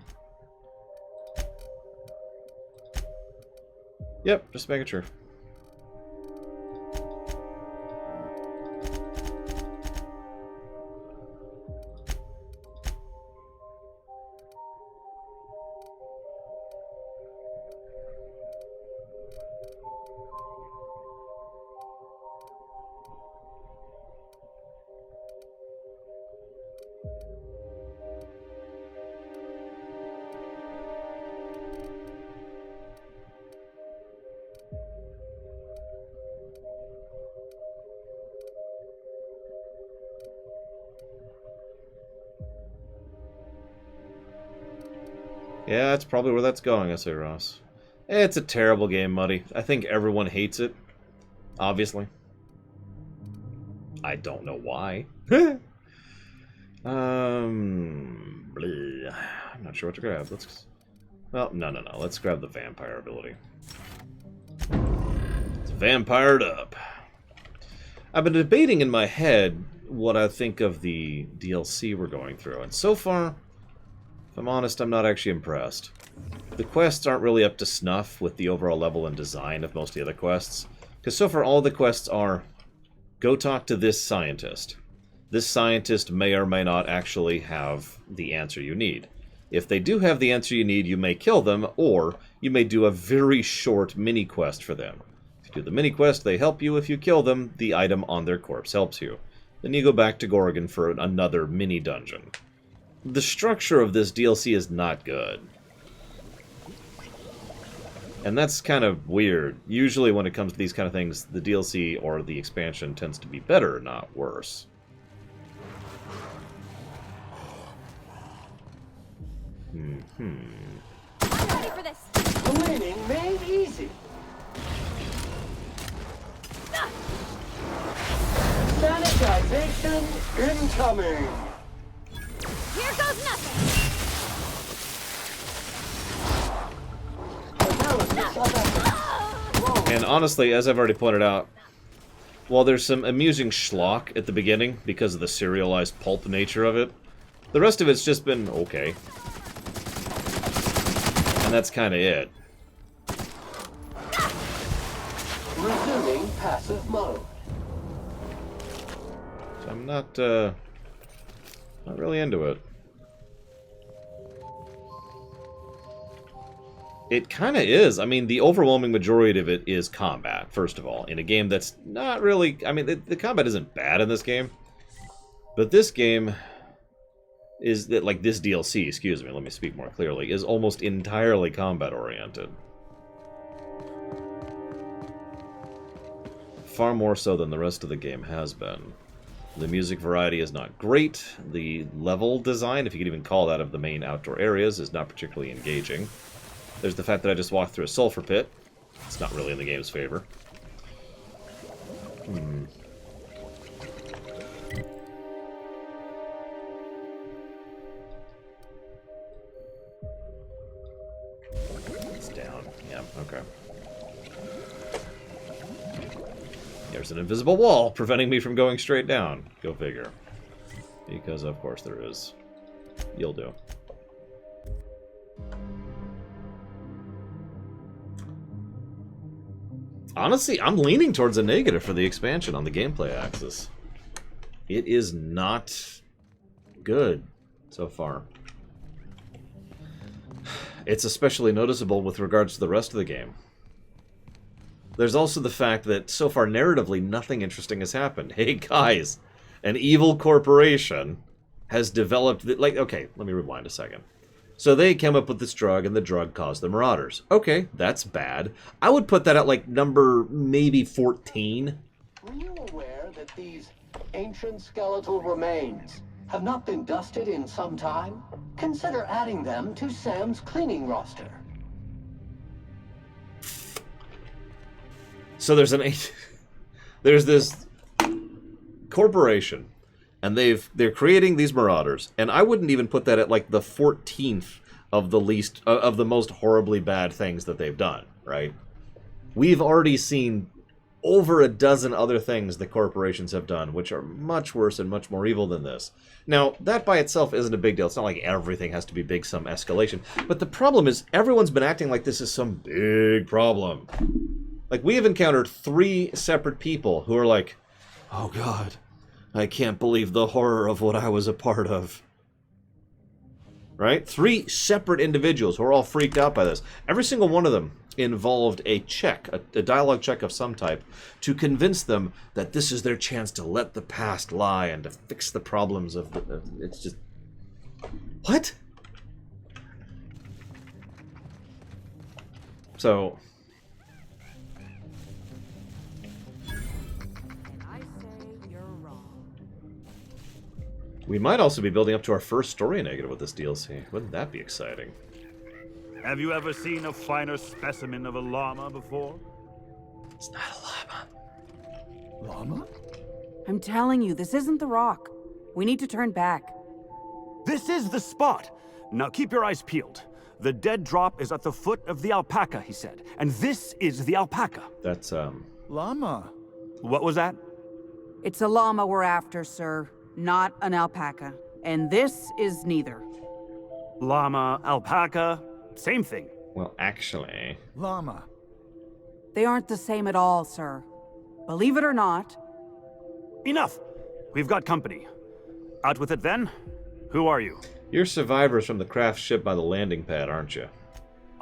Yep, just making sure. Yeah, that's probably where that's going, I say, Ross. It's a terrible game, Muddy. I think everyone hates it. Obviously. I don't know why. Bleh. I'm not sure what to grab. Well, no. Let's grab the vampire ability. It's vampired up. I've been debating in my head what I think of the DLC we're going through, and so far, if I'm honest, I'm not actually impressed. The quests aren't really up to snuff with the overall level and design of most of the other quests, because so far all the quests are, go talk to this scientist. This scientist may or may not actually have the answer you need. If they do have the answer you need, you may kill them, or you may do a very short mini-quest for them. If you do the mini-quest, they help you. If you kill them, the item on their corpse helps you. Then you go back to Gorgon for another mini-dungeon. The structure of this DLC is not good. And that's kind of weird. Usually when it comes to these kind of things, the DLC or the expansion tends to be better, not worse. I'm ready for this. Cleaning made easy. Sanitization incoming. Here goes nothing. Analysis of evidence. And honestly, as I've already pointed out, while there's some amusing schlock at the beginning because of the serialized pulp nature of it, the rest of it's just been okay. And that's kind of it. Resuming passive mode. So I'm not really into it. It kind of is. I mean, the overwhelming majority of it is combat, first of all, in a game that's not really... I mean, the combat isn't bad in this game. But this game is... like, this DLC, excuse me, let me speak more clearly, is almost entirely combat-oriented. Far more so than the rest of the game has been. The music variety is not great. The level design, if you could even call that, of the main outdoor areas is not particularly engaging. There's the fact that I just walked through a sulfur pit. It's not really in the game's favor. It's down. Yeah, okay. There's an invisible wall preventing me from going straight down. Go figure. Because, of course, there is. You'll do. Honestly, I'm leaning towards a negative for the expansion on the gameplay axis. It is not good so far. It's especially noticeable with regards to the rest of the game. There's also the fact that so far narratively nothing interesting has happened. Hey guys, an evil corporation has developed... like, okay, let me rewind a second. So they came up with this drug, and the drug caused the Marauders. Okay, that's bad. I would put that at, like, number maybe 14. Were you aware that these ancient skeletal remains have not been dusted in some time? Consider adding them to Sam's cleaning roster. So there's there's this corporation, and they're creating these Marauders, and I wouldn't even put that at like the 14th of the least of the most horribly bad things that they've done, right? We've already seen over a dozen other things the corporations have done, which are much worse and much more evil than this. Now, that by itself isn't a big deal. It's not like everything has to be big, some escalation. But the problem is, everyone's been acting like this is some big problem. Like, we have encountered 3 separate people who are like, oh god, I can't believe the horror of what I was a part of. Right? 3 separate individuals who are all freaked out by this. Every single one of them involved a check, a dialogue check of some type, to convince them that this is their chance to let the past lie and to fix the problems of the... It's just... What? So... I say you're wrong. We might also be building up to our first story negative with this DLC. Wouldn't that be exciting? Have you ever seen a finer specimen of a llama before? It's not a llama. Llama? I'm telling you, this isn't the rock. We need to turn back. This is the spot! Now keep your eyes peeled. The dead drop is at the foot of the alpaca, he said. And this is the alpaca. That's, Llama. What was that? It's a llama we're after, sir, not an alpaca. And this is neither. Llama, alpaca, same thing. well, actually... Llama. They aren't the same at all, sir. Believe it or not. Enough! We've got company. Out with it then? Who are you? You're survivors from the craft ship by the landing pad, aren't you?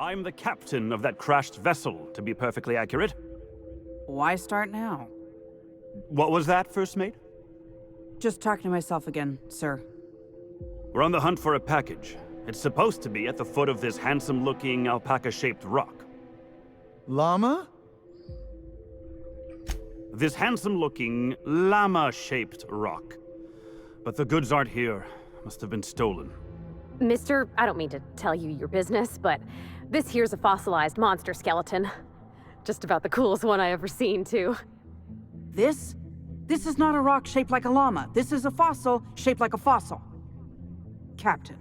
I'm the captain of that crashed vessel, to be perfectly accurate. Why start now? What was that, First Mate? Just talking to myself again, sir. We're on the hunt for a package. It's supposed to be at the foot of this handsome-looking alpaca-shaped rock. Llama? This handsome-looking, llama-shaped rock. But the goods aren't here. Must have been stolen. Mister, I don't mean to tell you your business, but this here's a fossilized monster skeleton. Just about the coolest one I ever seen, too. This? This is not a rock shaped like a llama. This is a fossil shaped like a fossil. Captain.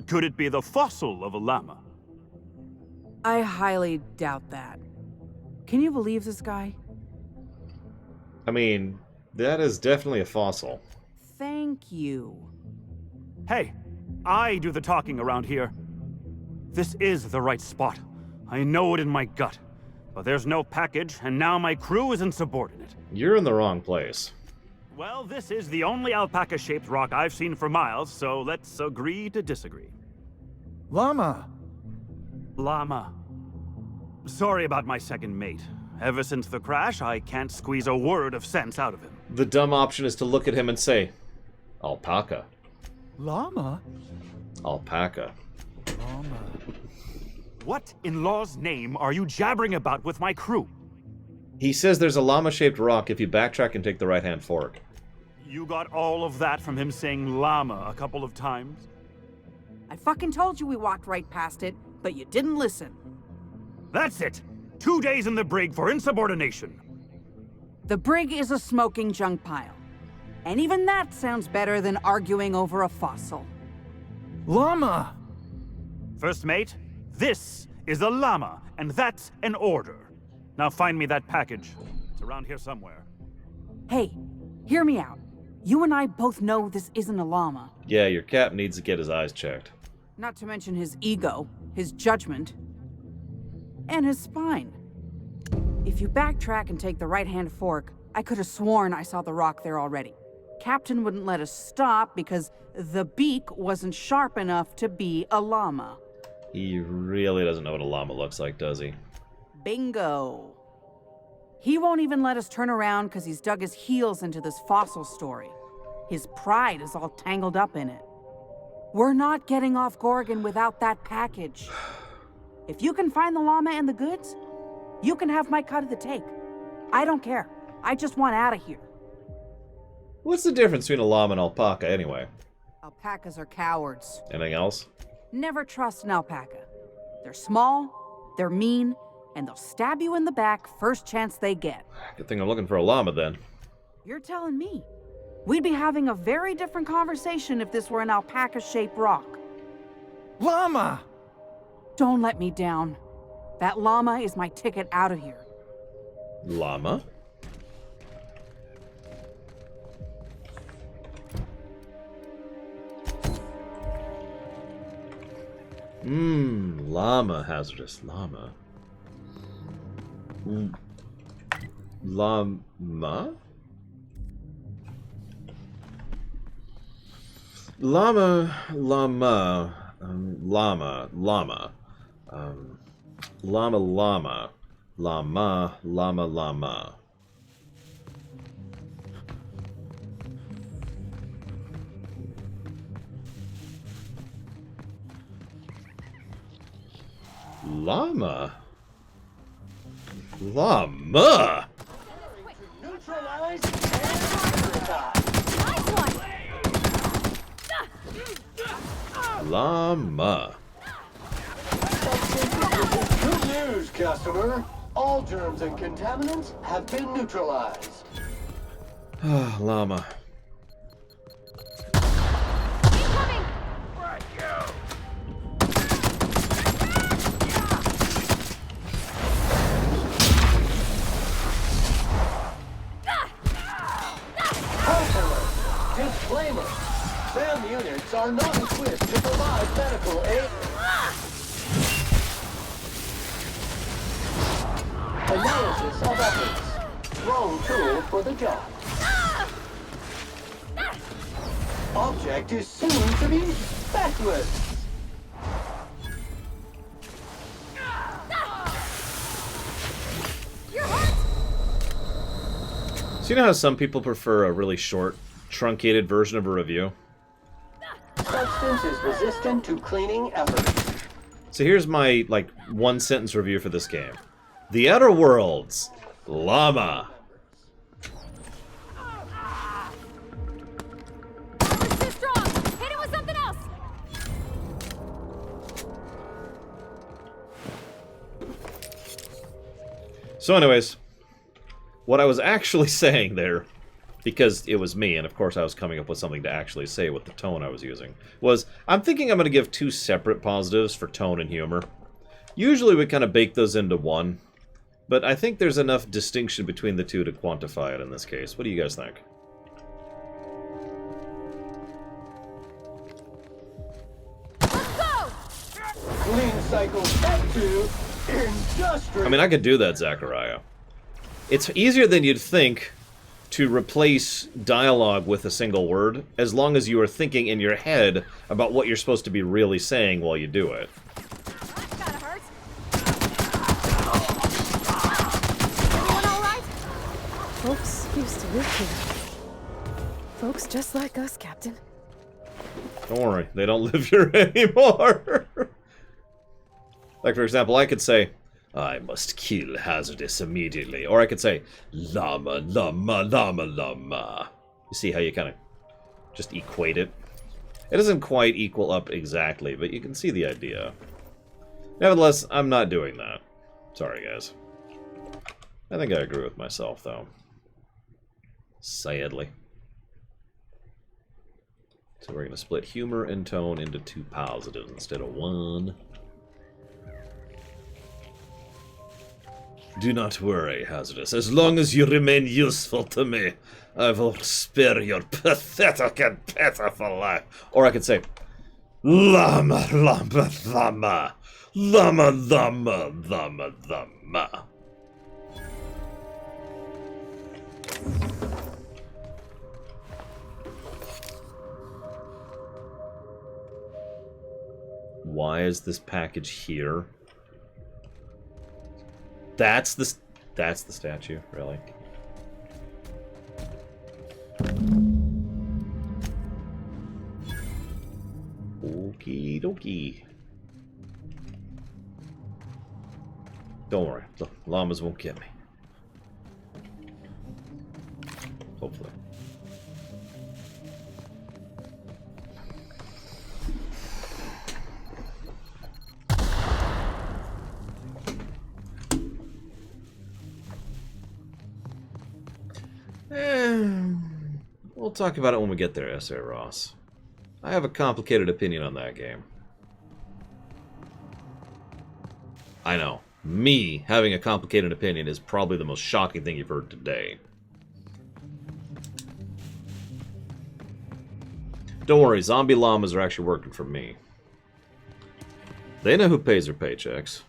Could it be the fossil of a llama? I highly doubt that. Can you believe this guy? I mean, that is definitely a fossil. Thank you. Hey, I do the talking around here. This is the right spot. I know it in my gut. But there's no package, and now my crew is insubordinate. You're in the wrong place. Well, this is the only alpaca-shaped rock I've seen for miles, so let's agree to disagree. Llama. Llama. Sorry about my second mate. Ever since the crash, I can't squeeze a word of sense out of him. The dumb option is to look at him and say, alpaca. Llama? Alpaca. Llama. What in law's name are you jabbering about with my crew? He says there's a llama-shaped rock if you backtrack and take the right-hand fork. You got all of that from him saying llama a couple of times? I fucking told you we walked right past it, but you didn't listen. That's it! 2 days in the brig for insubordination. The brig is a smoking junk pile. And even that sounds better than arguing over a fossil. Llama! First mate, this is a llama, and that's an order. Now find me that package. It's around here somewhere. Hey, hear me out. You and I both know this isn't a llama. Yeah, your cap needs to get his eyes checked. Not to mention his ego, his judgment, and his spine. If you backtrack and take the right-hand fork, I could have sworn I saw the rock there already. Captain wouldn't let us stop because the beak wasn't sharp enough to be a llama. He really doesn't know what a llama looks like, does he? Bingo. He won't even let us turn around because he's dug his heels into this fossil story. His pride is all tangled up in it. We're not getting off Gorgon without that package. If you can find the llama and the goods, you can have my cut of the take. I don't care. I just want out of here. What's the difference between a llama and alpaca, anyway? Alpacas are cowards. Anything else? Never trust an alpaca. They're small, they're mean, and they'll stab you in the back first chance they get. Good thing I'm looking for a llama, then. You're telling me. We'd be having a very different conversation if this were an alpaca-shaped rock. Llama! Don't let me down. That llama is my ticket out of here. Llama? Llama, hazardous llama. Llama? Llama, llama, llama, llama, llama, llama, llama, llama, llama. Llama? Llama? Neutralize and die. Llama. Good news, customer. All germs and contaminants have been neutralized. Llama. Disclaimer. SAM units are not equipped to provide medical aid. Analysis of evidence. Wrong tool for the job. Object is soon to be specialist. So you know how some people prefer a really short, truncated version of a review? Substance is resistant to cleaning efforts. So here's my, like, one-sentence review for this game. The Outer Worlds. Llama. It's too strong! Hit it with something else! So anyways, what I was actually saying there, because it was me, and of course I was coming up with something to actually say with the tone I was using, was I'm thinking I'm going to give two separate positives for tone and humor. Usually we kind of bake those into one, but I think there's enough distinction between the two to quantify it in this case. What do you guys think? Let's go! Clean cycle step 2. Industrial. I mean, I could do that, Zachariah. It's easier than you'd think to replace dialogue with a single word, as long as you are thinking in your head about what you're supposed to be really saying while you do it. That gotta hurt. Everyone all right? Folks used to live here. Folks just like us, Captain. Don't worry, they don't live here anymore. Like, for example, I could say, I must kill Hazardous immediately. Or I could say, llama, llama, llama, llama. You see how you kind of just equate it? It doesn't quite equal up exactly, but you can see the idea. Nevertheless, I'm not doing that. Sorry, guys. I think I agree with myself, though. Sadly. So we're going to split humor and tone into two positives instead of one. Do not worry, Hazardous. As long as you remain useful to me, I will spare your pathetic and pitiful life. Or I could say, llama, llama, llama, llama, llama, llama, llama. Why is this package here? That's the statue, really. Okie dokie. Don't worry, the llamas won't get me. Hopefully. We'll talk about it when we get there, S.A. Ross. I have a complicated opinion on that game. I know. Me having a complicated opinion is probably the most shocking thing you've heard today. Don't worry, zombie llamas are actually working for me. They know who pays their paychecks.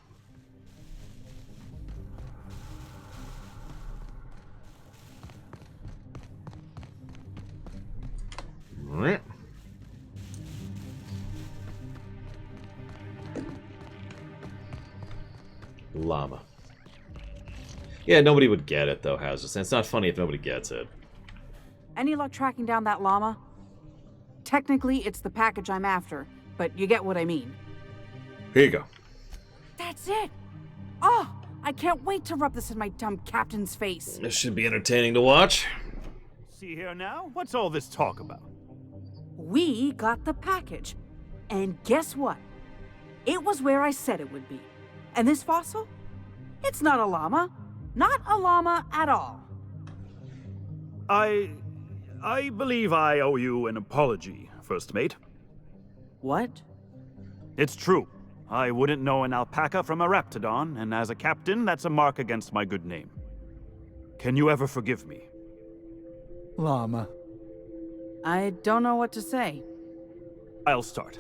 Llama. Yeah, nobody would get it, though, Hazardous. And it's not funny if nobody gets it. Any luck tracking down that llama? Technically, it's the package I'm after, but you get what I mean. Here you go. That's it! Oh, I can't wait to rub this in my dumb captain's face. This should be entertaining to watch. See here now? What's all this talk about? We got the package. And guess what? It was where I said it would be. And this fossil? It's not a llama. Not a llama at all. I believe I owe you an apology, First Mate. What? It's true. I wouldn't know an alpaca from a raptidon, and as a captain, that's a mark against my good name. Can you ever forgive me? Llama. I don't know what to say. I'll start.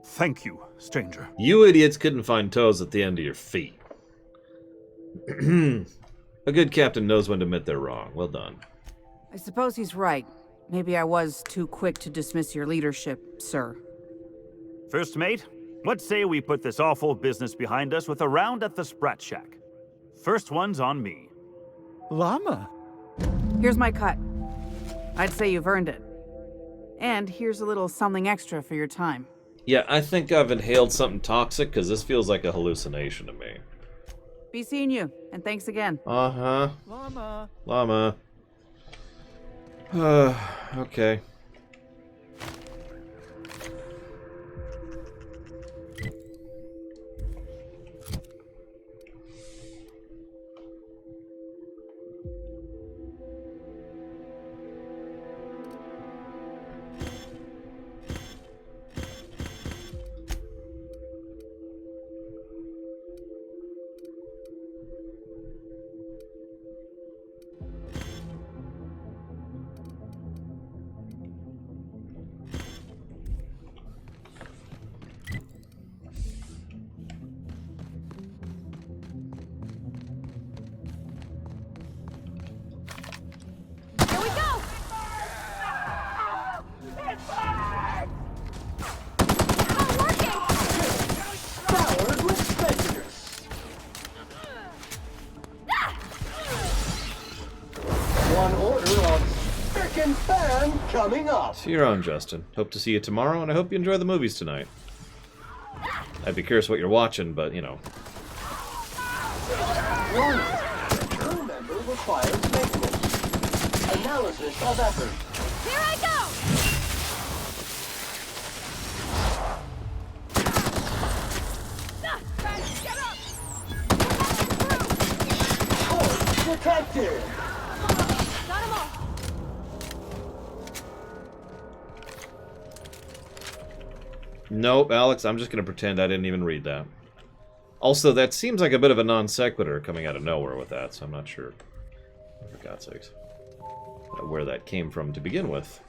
Thank you, stranger. You idiots couldn't find toes at the end of your feet. A good captain knows when to admit they're wrong. Well done. I suppose he's right. Maybe I was too quick to dismiss your leadership, sir. First Mate, let's say we put this awful business behind us with a round at the Sprat Shack. First one's on me. Llama. Here's my cut. I'd say you've earned it. And here's a little something extra for your time. Yeah, I think I've inhaled something toxic, because this feels like a hallucination to me. Be seeing you, and thanks again. Uh-huh. Llama. Llama. Okay. Here we go! Scoured with prejudice. One order of frickin' fan coming up. To your own, Justin. Hope to see you tomorrow, and I hope you enjoy the movies tonight. I'd be curious what you're watching, but, you know. Warning. Crew member requires maintenance. Analysis of effort. Here I go! Course detected. Got 'em all! Nope, Alex, I'm just going to pretend I didn't even read that. Also, that seems like a bit of a non sequitur coming out of nowhere with that, so I'm not sure, for God's sakes, where that came from to begin with.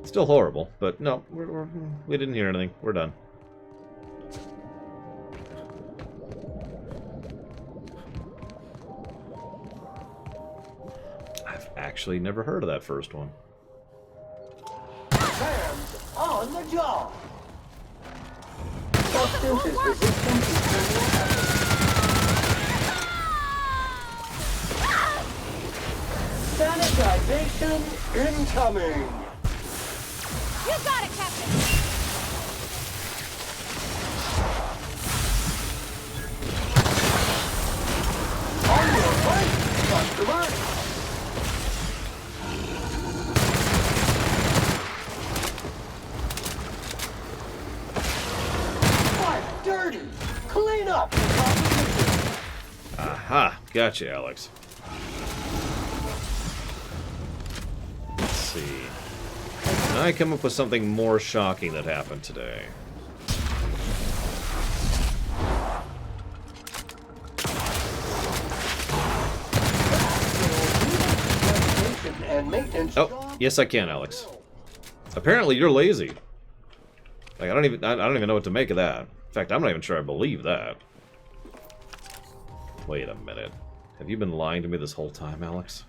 Still horrible, but no, we didn't hear anything. We're done. I've actually never heard of that first one. Sam's on the job. Substance is resistant to criminal effort. Sanitization incoming. You got it, Captain! On your right, customer. Quite dirty. Clean up the competition. Aha, gotcha, Alex. Let's see. Can I come up with something more shocking that happened today? And maintenance Oh, yes I can, Alex. Apparently you're lazy. Like I don't even know what to make of that. In fact, I'm not even sure I believe that. Wait a minute. Have you been lying to me this whole time, Alex?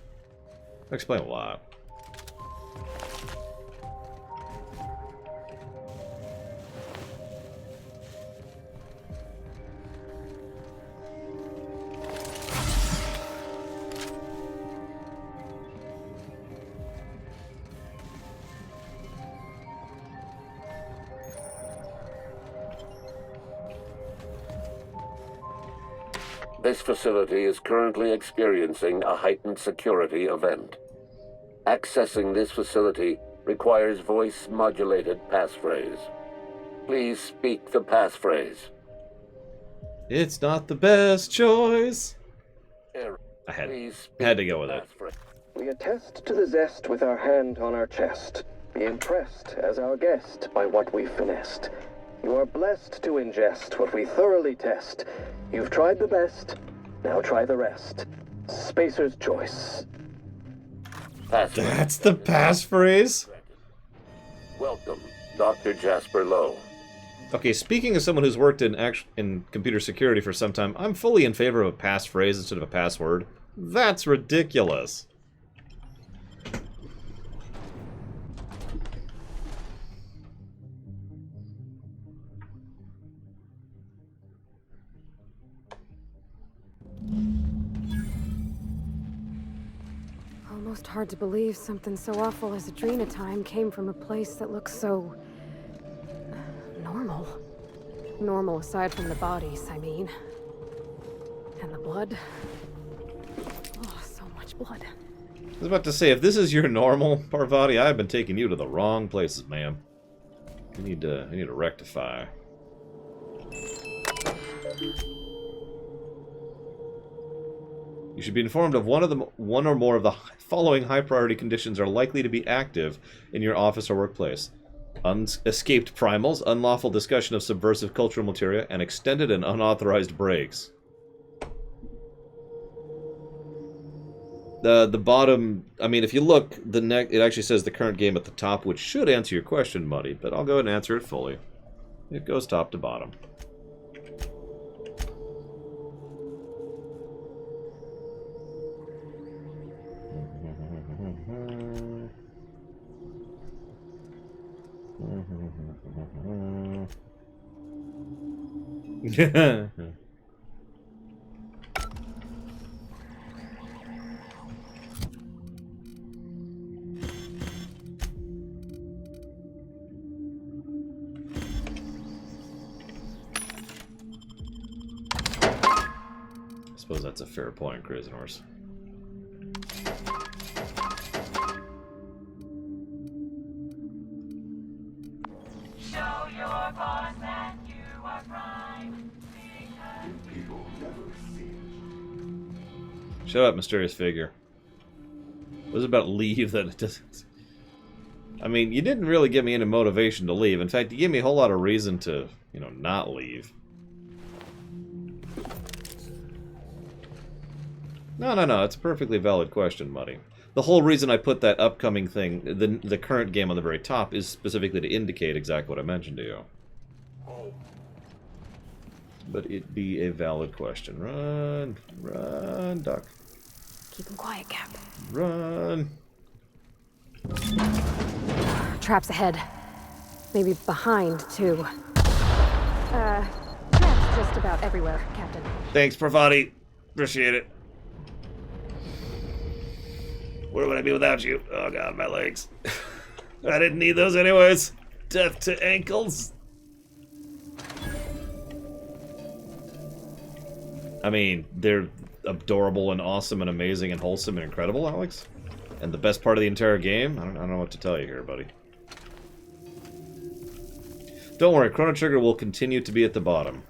Explain a lot. This facility is currently experiencing a heightened security event. Accessing this facility requires voice-modulated passphrase. Please speak the passphrase. It's not the best choice. I had to go with it. We attest to the zest with our hand on our chest. Be impressed as our guest by what we've finessed. You are blessed to ingest what we thoroughly test. You've tried the best, now try the rest. Spacer's choice. That's the passphrase? Welcome, Dr. Jasper Lowe. Okay, speaking as someone who's worked in computer security for some time, I'm fully in favor of a passphrase instead of a password. That's ridiculous. Almost hard to believe something so awful as Adrena time came from a place that looks so... normal. Normal aside from the bodies, I mean. And the blood. Oh, so much blood. I was about to say, if this is your normal, Parvati, I've been taking you to the wrong places, ma'am. I need to rectify. You should be informed of one or more of the following high-priority conditions are likely to be active in your office or workplace. Escaped primals, unlawful discussion of subversive cultural material, and extended and unauthorized breaks. The bottom, I mean, if you look, it actually says the current game at the top, which should answer your question, Muddy, but I'll go ahead and answer it fully. It goes top to bottom. I suppose that's a fair point, Grizznorse. Show your boss that you are prime. Shut up, mysterious figure. What is it about leave that it doesn't... I mean, you didn't really give me any motivation to leave. In fact, you gave me a whole lot of reason to, you know, not leave. No, it's a perfectly valid question, Muddy. The whole reason I put that upcoming thing, the current game on the very top, is specifically to indicate exactly what I mentioned to you. But it be a valid question. Run, duck. Keep him quiet, Cap. Run. Traps ahead. Maybe behind, too. Traps just about everywhere, Captain. Thanks, Parvati. Appreciate it. Where would I be without you? Oh god, my legs. I didn't need those anyways. Death to ankles. I mean, they're adorable and awesome and amazing and wholesome and incredible, Alex. And the best part of the entire game? I don't know what to tell you here, buddy. Don't worry, Chrono Trigger will continue to be at the bottom.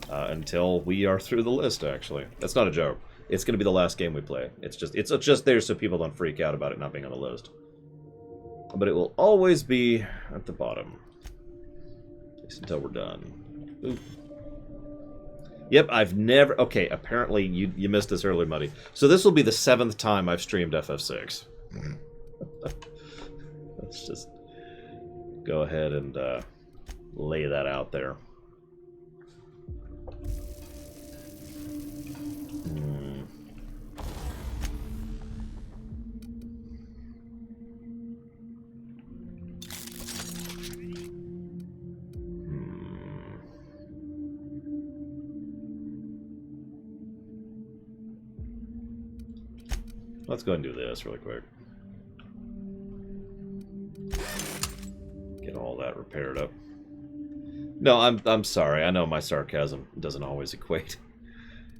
Until we are through the list, actually. That's not a joke. It's going to be the last game we play. It's just there so people don't freak out about it not being on the list. But it will always be at the bottom. At least until we're done. Oop. Yep, I've never... Okay, apparently you missed this earlier, Muddy. So this will be the 7th time I've streamed FF6. Let's just go ahead and lay that out there. Let's go ahead and do this really quick. Get all that repaired up. No, I'm sorry. I know my sarcasm doesn't always equate.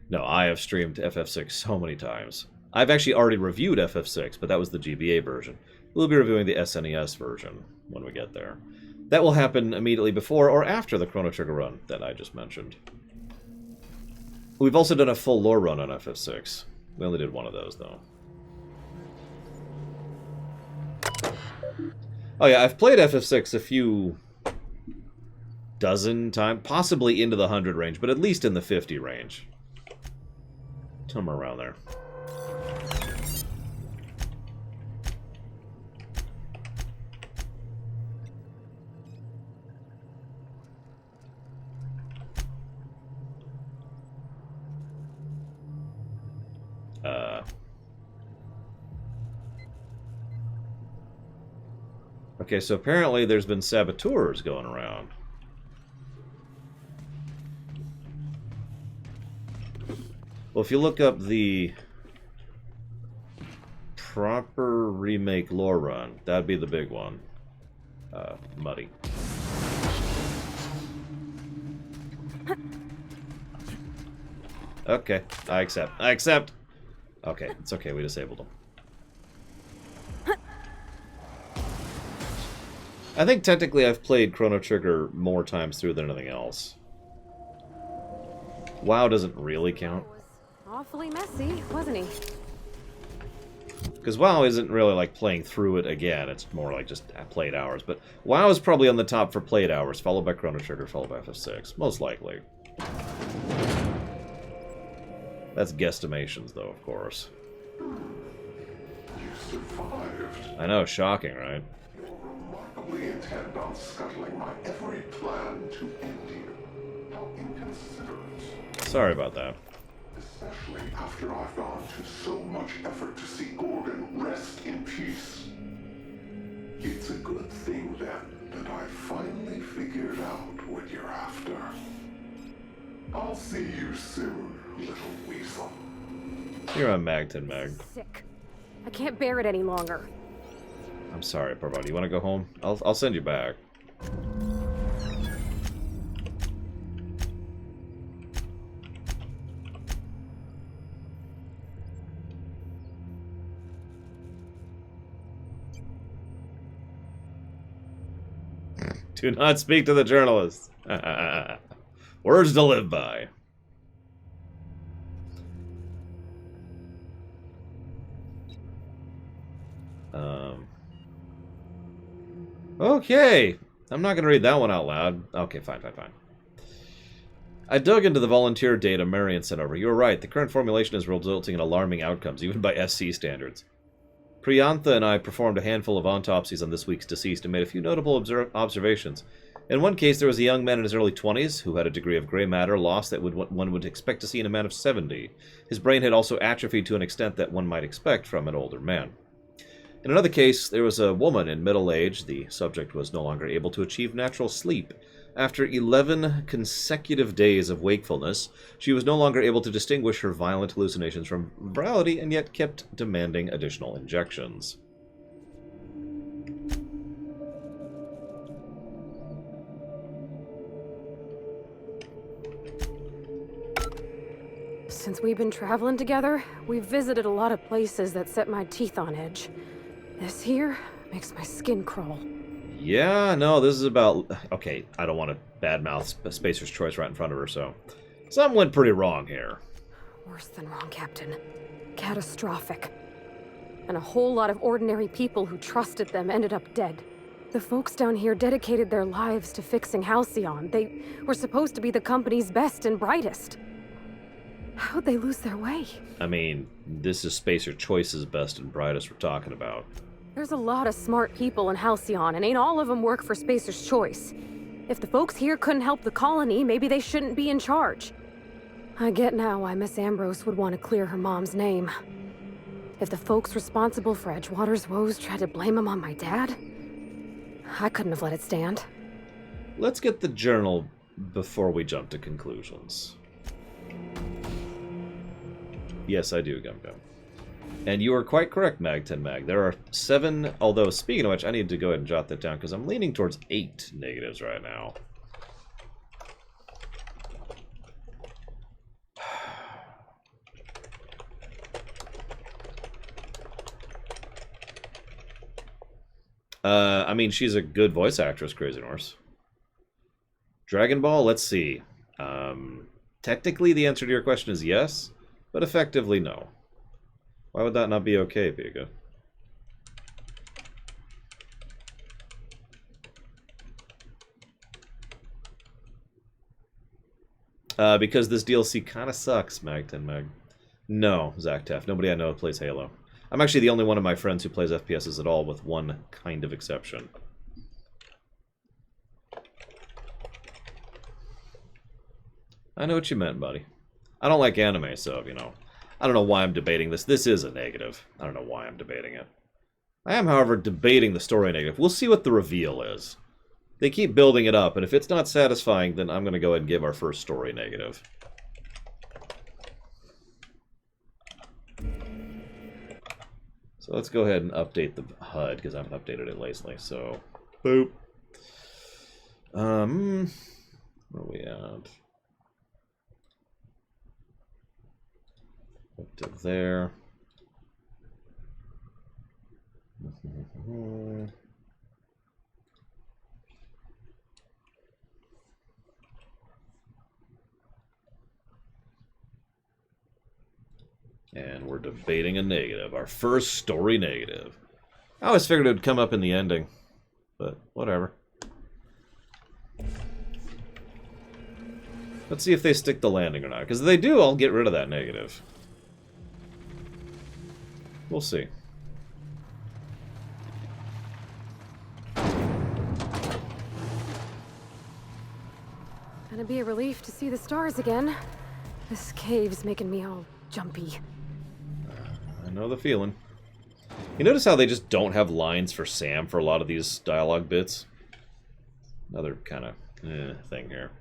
No, I have streamed FF6 so many times. I've actually already reviewed FF6, but that was the GBA version. We'll be reviewing the SNES version when we get there. That will happen immediately before or after the Chrono Trigger run that I just mentioned. We've also done a full lore run on FF6. We only did one of those, though. Oh yeah, I've played FF6 a few dozen times, possibly into the 100 range, but at least in the 50 range. Somewhere around there. Okay, so apparently there's been saboteurs going around. Well, if you look up the proper remake lore run, that'd be the big one. Muddy. Okay, I accept. I accept! Okay, it's okay, we disabled them. I think technically I've played Chrono Trigger more times through than anything else. WoW doesn't really count. Awfully messy, wasn't he? Because WoW isn't really like playing through it again, it's more like just played hours. But WoW is probably on the top for played hours, followed by Chrono Trigger, followed by FF6. Most likely. That's guesstimations, though, of course. You survived. I know, shocking, right? We intend on scuttling my every plan to end you. How inconsiderate. Sorry about that. Especially after I've gone to so much effort to see Gordon rest in peace. It's a good thing, then, that I finally figured out what you're after. I'll see you soon, little weasel. You're on Magton, Mag. Sick. I can't bear it any longer. I'm sorry, poor buddy. You want to go home? I'll send you back. Do not speak to the journalists. Words to live by. Okay. I'm not going to read that one out loud. Okay, fine. I dug into the volunteer data Marion sent over. You were right. The current formulation is resulting in alarming outcomes, even by SC standards. Priyantha and I performed a handful of autopsies on this week's deceased and made a few notable observations. In one case, there was a young man in his early 20s who had a degree of gray matter loss that one would expect to see in a man of 70. His brain had also atrophied to an extent that one might expect from an older man. In another case, there was a woman in middle age. The subject was no longer able to achieve natural sleep. After 11 consecutive days of wakefulness, she was no longer able to distinguish her violent hallucinations from reality and yet kept demanding additional injections. Since we've been traveling together, we've visited a lot of places that set my teeth on edge. This here makes my skin crawl. Yeah, no, this is about... Okay, I don't want to badmouth Spacer's Choice right in front of her, so... Something went pretty wrong here. Worse than wrong, Captain. Catastrophic. And a whole lot of ordinary people who trusted them ended up dead. The folks down here dedicated their lives to fixing Halcyon. They were supposed to be the company's best and brightest. How'd they lose their way? I mean, this is Spacer Choice's best and brightest we're talking about. There's a lot of smart people in Halcyon, and ain't all of them work for Spacer's Choice. If the folks here couldn't help the colony, maybe they shouldn't be in charge. I get now why Miss Ambrose would want to clear her mom's name. If the folks responsible for Edgewater's woes tried to blame him on my dad, I couldn't have let it stand. Let's get the journal before we jump to conclusions. Yes, I do, Gum Gum. And you are quite correct, Mag10Mag. There are 7, although speaking of which, I need to go ahead and jot that down because I'm leaning towards 8 negatives right now. I mean, she's a good voice actress, Crazy Norse. Dragon Ball, let's see. Technically, the answer to your question is yes, but effectively, no. Why would that not be okay, Pika? Because this DLC kind of sucks, Mag10Mag. No, Zach Teff. Nobody I know plays Halo. I'm actually the only one of my friends who plays FPSs at all, with one kind of exception. I know what you meant, buddy. I don't like anime, so, you know. I don't know why I'm debating this. This is a negative. I don't know why I'm debating it. I am, however, debating the story negative. We'll see what the reveal is. They keep building it up, and if it's not satisfying, then I'm going to go ahead and give our first story negative. So let's go ahead and update the HUD, because I haven't updated it lately, so... Boop. Where are we at? Up to there. And we're debating a negative. Our first story negative. I always figured it would come up in the ending, but whatever. Let's see if they stick the landing or not. Because if they do, I'll get rid of that negative. We'll see. Gonna be a relief to see the stars again. This cave's making me all jumpy. I know the feeling. You notice how they just don't have lines for Sam for a lot of these dialogue bits? Another kind of thing here.